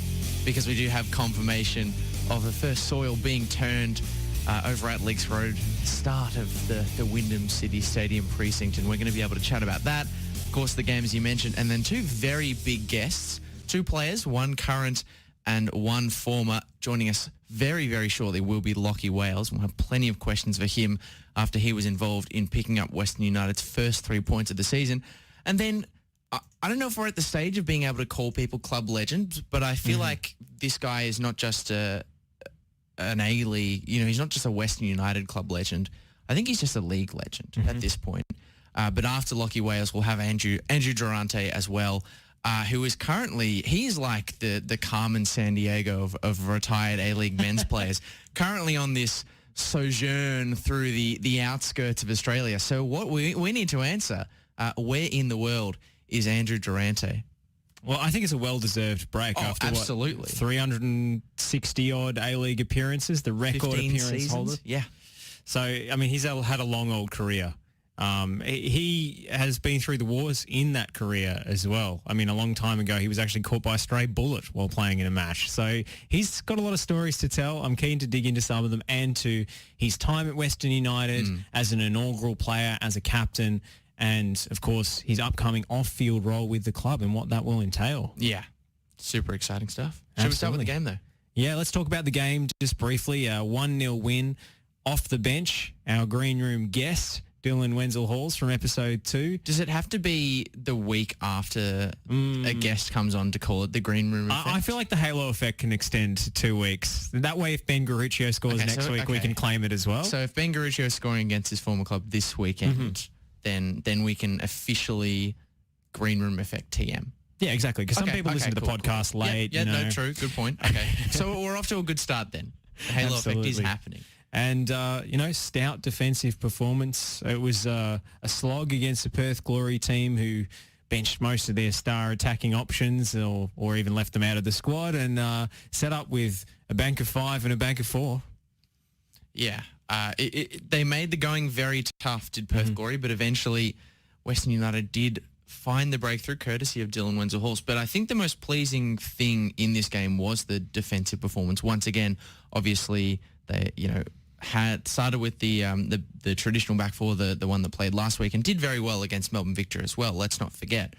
because we do have confirmation of the first soil being turned over at Leakes Road, start of the Wyndham City Stadium precinct, and we're going to be able to chat about that. Of course, the games you mentioned, and then 2 very big guests, 2 players, 1 current and 1 former. Joining us very, very shortly will be Lockie Wales. We'll have plenty of questions for him after he was involved in picking up Western United's first 3 points of the season. And then, I don't know if we're at the stage of being able to call people club legends, but I feel like this guy is not just an A-League, he's not just a Western United club legend. I think he's just a league legend at this point. But after Lockie Wales, we'll have Andrew Durante as well, who is currently, he's like the Carmen Sandiego of retired A-League men's players, currently on this sojourn through the outskirts of Australia. So what we need to answer, where in the world is Andrew Durante? Well, I think it's a well-deserved break after absolutely. 360-odd A-League appearances, the record 15 appearance seasons? holder. Yeah. So, I mean, he's had a long old career. He has been through the wars in that career as well. I mean, a long time ago, he was actually caught by a stray bullet while playing in a match. So he's got a lot of stories to tell. I'm keen to dig into some of them and to his time at Western United as an inaugural player, as a captain, and, of course, his upcoming off-field role with the club and what that will entail. Yeah. Super exciting stuff. Should we start with the game, though? Yeah, let's talk about the game just briefly. A 1-0 win off the bench. Our green room guest, Dylan Wenzel-Halls from episode 2. Does it have to be the week after a guest comes on to call it the green room effect? I feel like the halo effect can extend to 2 weeks. That way, if Ben Garuccio scores next week, we can claim it as well. So if Ben Garuccio is scoring against his former club this weekend, then we can officially green room effect TM. Yeah, exactly. Because some people listen to the podcast late. Yeah, no, true. Good point. Okay. So we're off to a good start then. The halo effect is happening. And, stout defensive performance. It was a slog against the Perth Glory team who benched most of their star attacking options or even left them out of the squad and set up with a bank of 5 and a bank of 4. Yeah. They made the going very tough, did Perth Glory, but eventually Western United did find the breakthrough courtesy of Dylan Wenzel-Halls. But I think the most pleasing thing in this game was the defensive performance. Once again, obviously, they, had started with the traditional back four, the one that played last week, and did very well against Melbourne Victor as well. Let's not forget,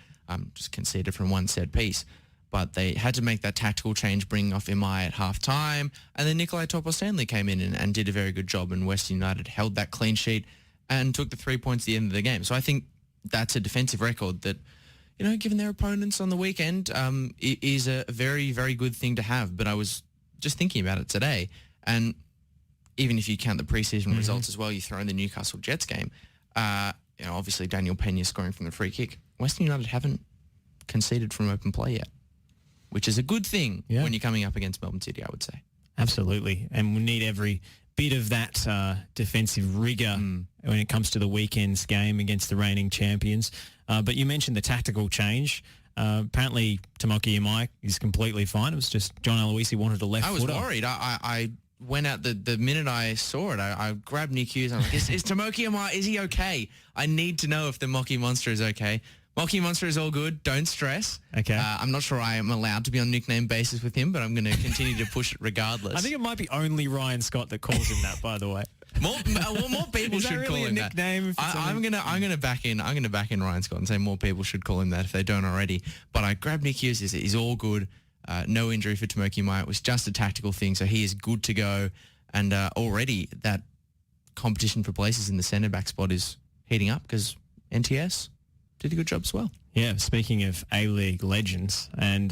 just conceded from one set piece. But they had to make that tactical change, bringing off Imai at half-time. And then Nikolai Topor-Stanley came in and did a very good job, and Western United held that clean sheet and took the 3 points at the end of the game. So I think that's a defensive record that, given their opponents on the weekend, it is a very, very good thing to have. But I was just thinking about it today, and even if you count the preseason results as well, you throw in the Newcastle Jets game, obviously Daniel Pena scoring from the free kick. Western United haven't conceded from open play yet, which is a good thing when you're coming up against Melbourne City, I would say. Absolutely. And we need every bit of that defensive rigour when it comes to the weekend's game against the reigning champions. But you mentioned the tactical change. Apparently, Tomoki Imai is completely fine. It was just John Aloisi wanted a left footer. I was worried. I went out the minute I saw it. I grabbed Nick Hughes. I'm like, is Tomoki Imai, is he okay? I need to know if the Mocky Monster is okay. Mocky Monster is all good. Don't stress. Okay. I'm not sure I am allowed to be on nickname basis with him, but I'm going to continue to push it regardless. I think it might be only Ryan Scott that calls him that, by the way. More people should call him that. I'm gonna back in Ryan Scott and say more people should call him that if they don't already. But I grabbed Nick Hughes. He's all good. No injury for Tomoki Imai. It was just a tactical thing, so he is good to go. And already that competition for places in the centre back spot is heating up because NTS did a good job as well. Yeah, speaking of A-League legends, and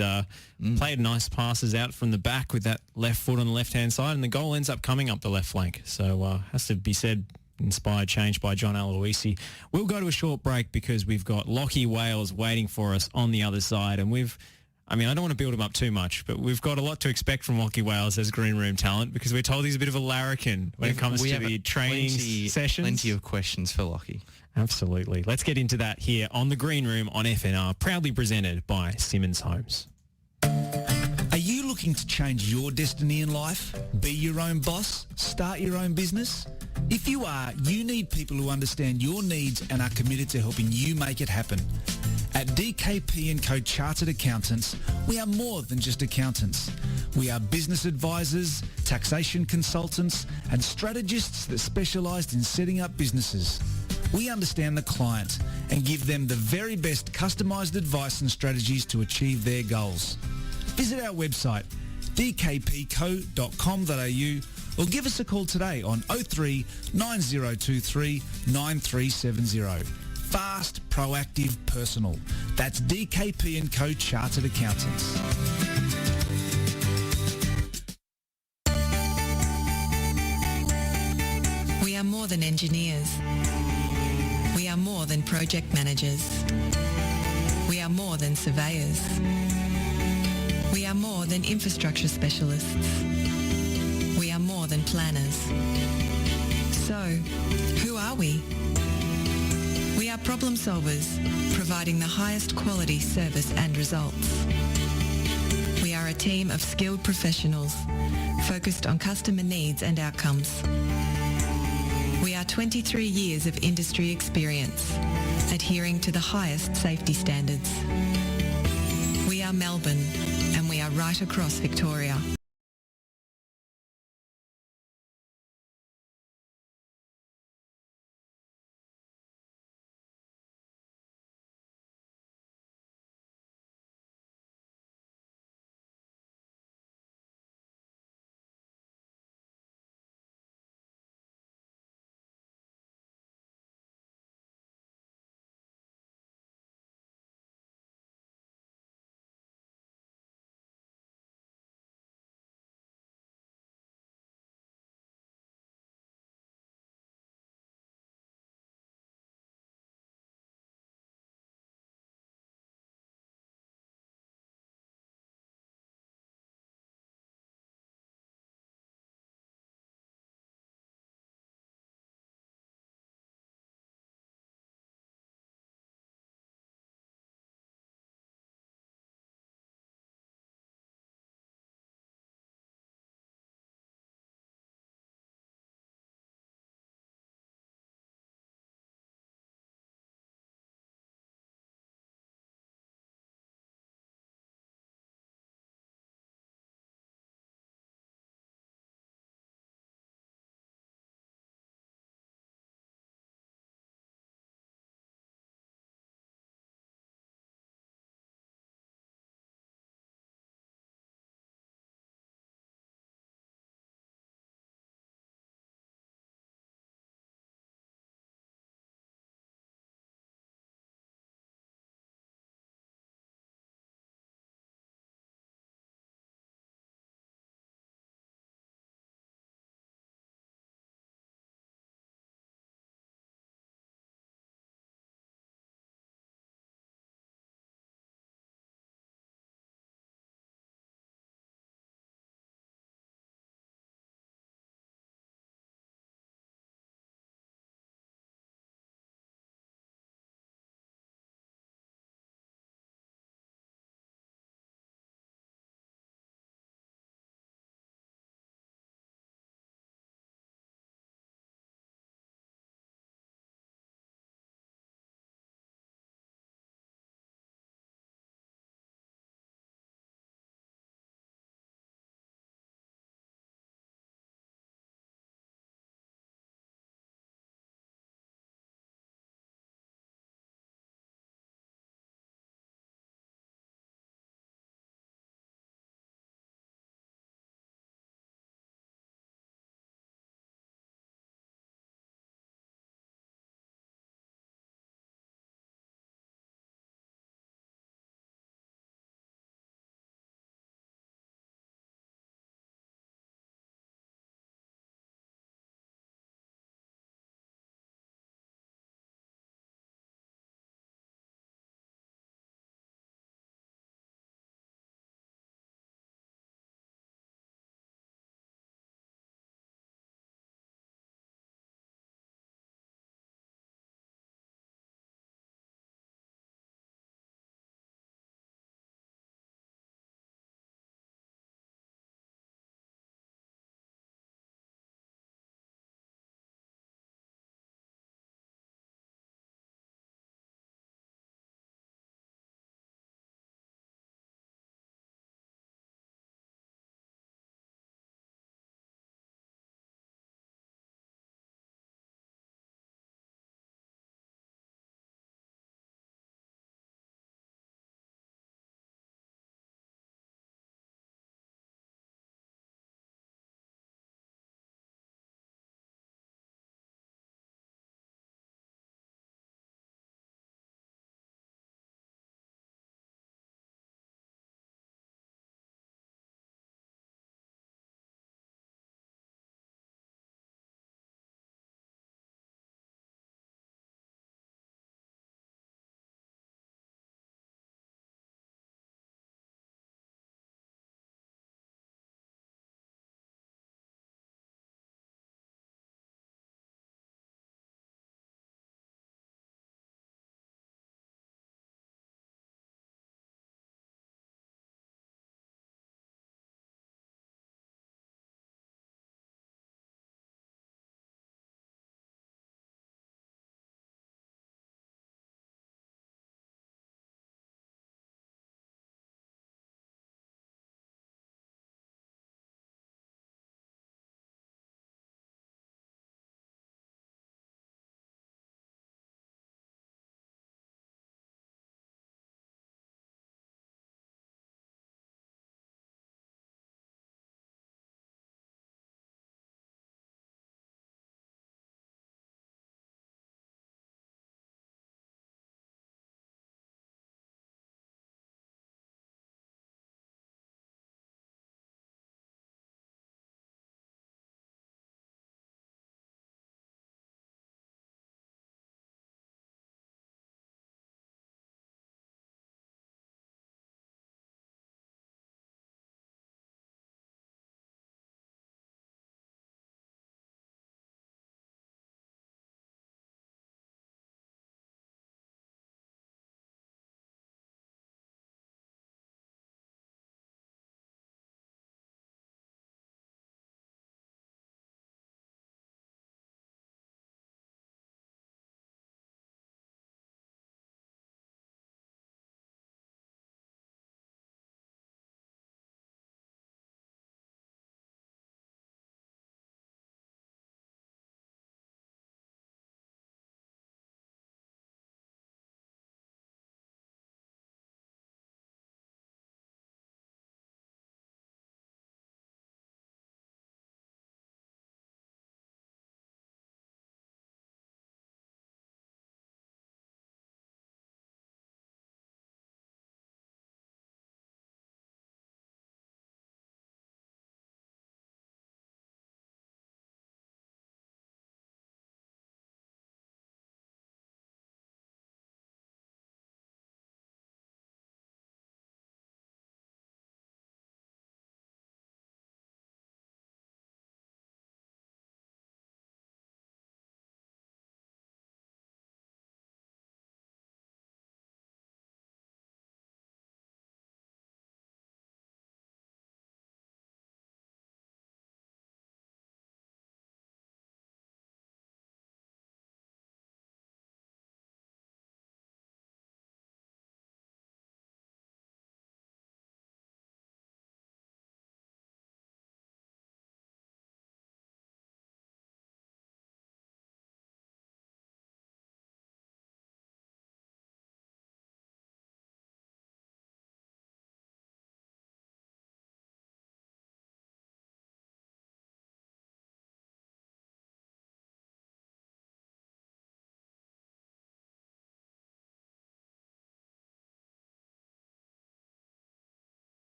played nice passes out from the back with that left foot on the left-hand side, and the goal ends up coming up the left flank. So has to be said, inspired change by John Aloisi. We'll go to a short break because we've got Lachie Wales waiting for us on the other side, and I don't want to build him up too much, but we've got a lot to expect from Lachie Wales as green room talent because we're told he's a bit of a larrikin when it comes to the training sessions. Plenty of questions for Lachie. Absolutely. Let's get into that here on the Green Room on FNR, proudly presented by Simmons Homes. Are you looking to change your destiny in life? Be your own boss? Start your own business? If you are, you need people who understand your needs and are committed to helping you make it happen. At DKP & Co Chartered Accountants, we are more than just accountants. We are business advisors, taxation consultants, and strategists that specialise in setting up businesses. We understand the client and give them the very best customised advice and strategies to achieve their goals. Visit our website, dkpco.com.au, or give us a call today on 03 9023 9370. Fast, proactive, personal. That's DKP & Co Chartered Accountants. We are more than engineers. We are more than project managers. We are more than surveyors. We are more than infrastructure specialists. We are more than planners. So, who are we? We are problem solvers, providing the highest quality service and results. We are a team of skilled professionals, focused on customer needs and outcomes. We are 23 years of industry experience, adhering to the highest safety standards. We are Melbourne, and we are right across Victoria.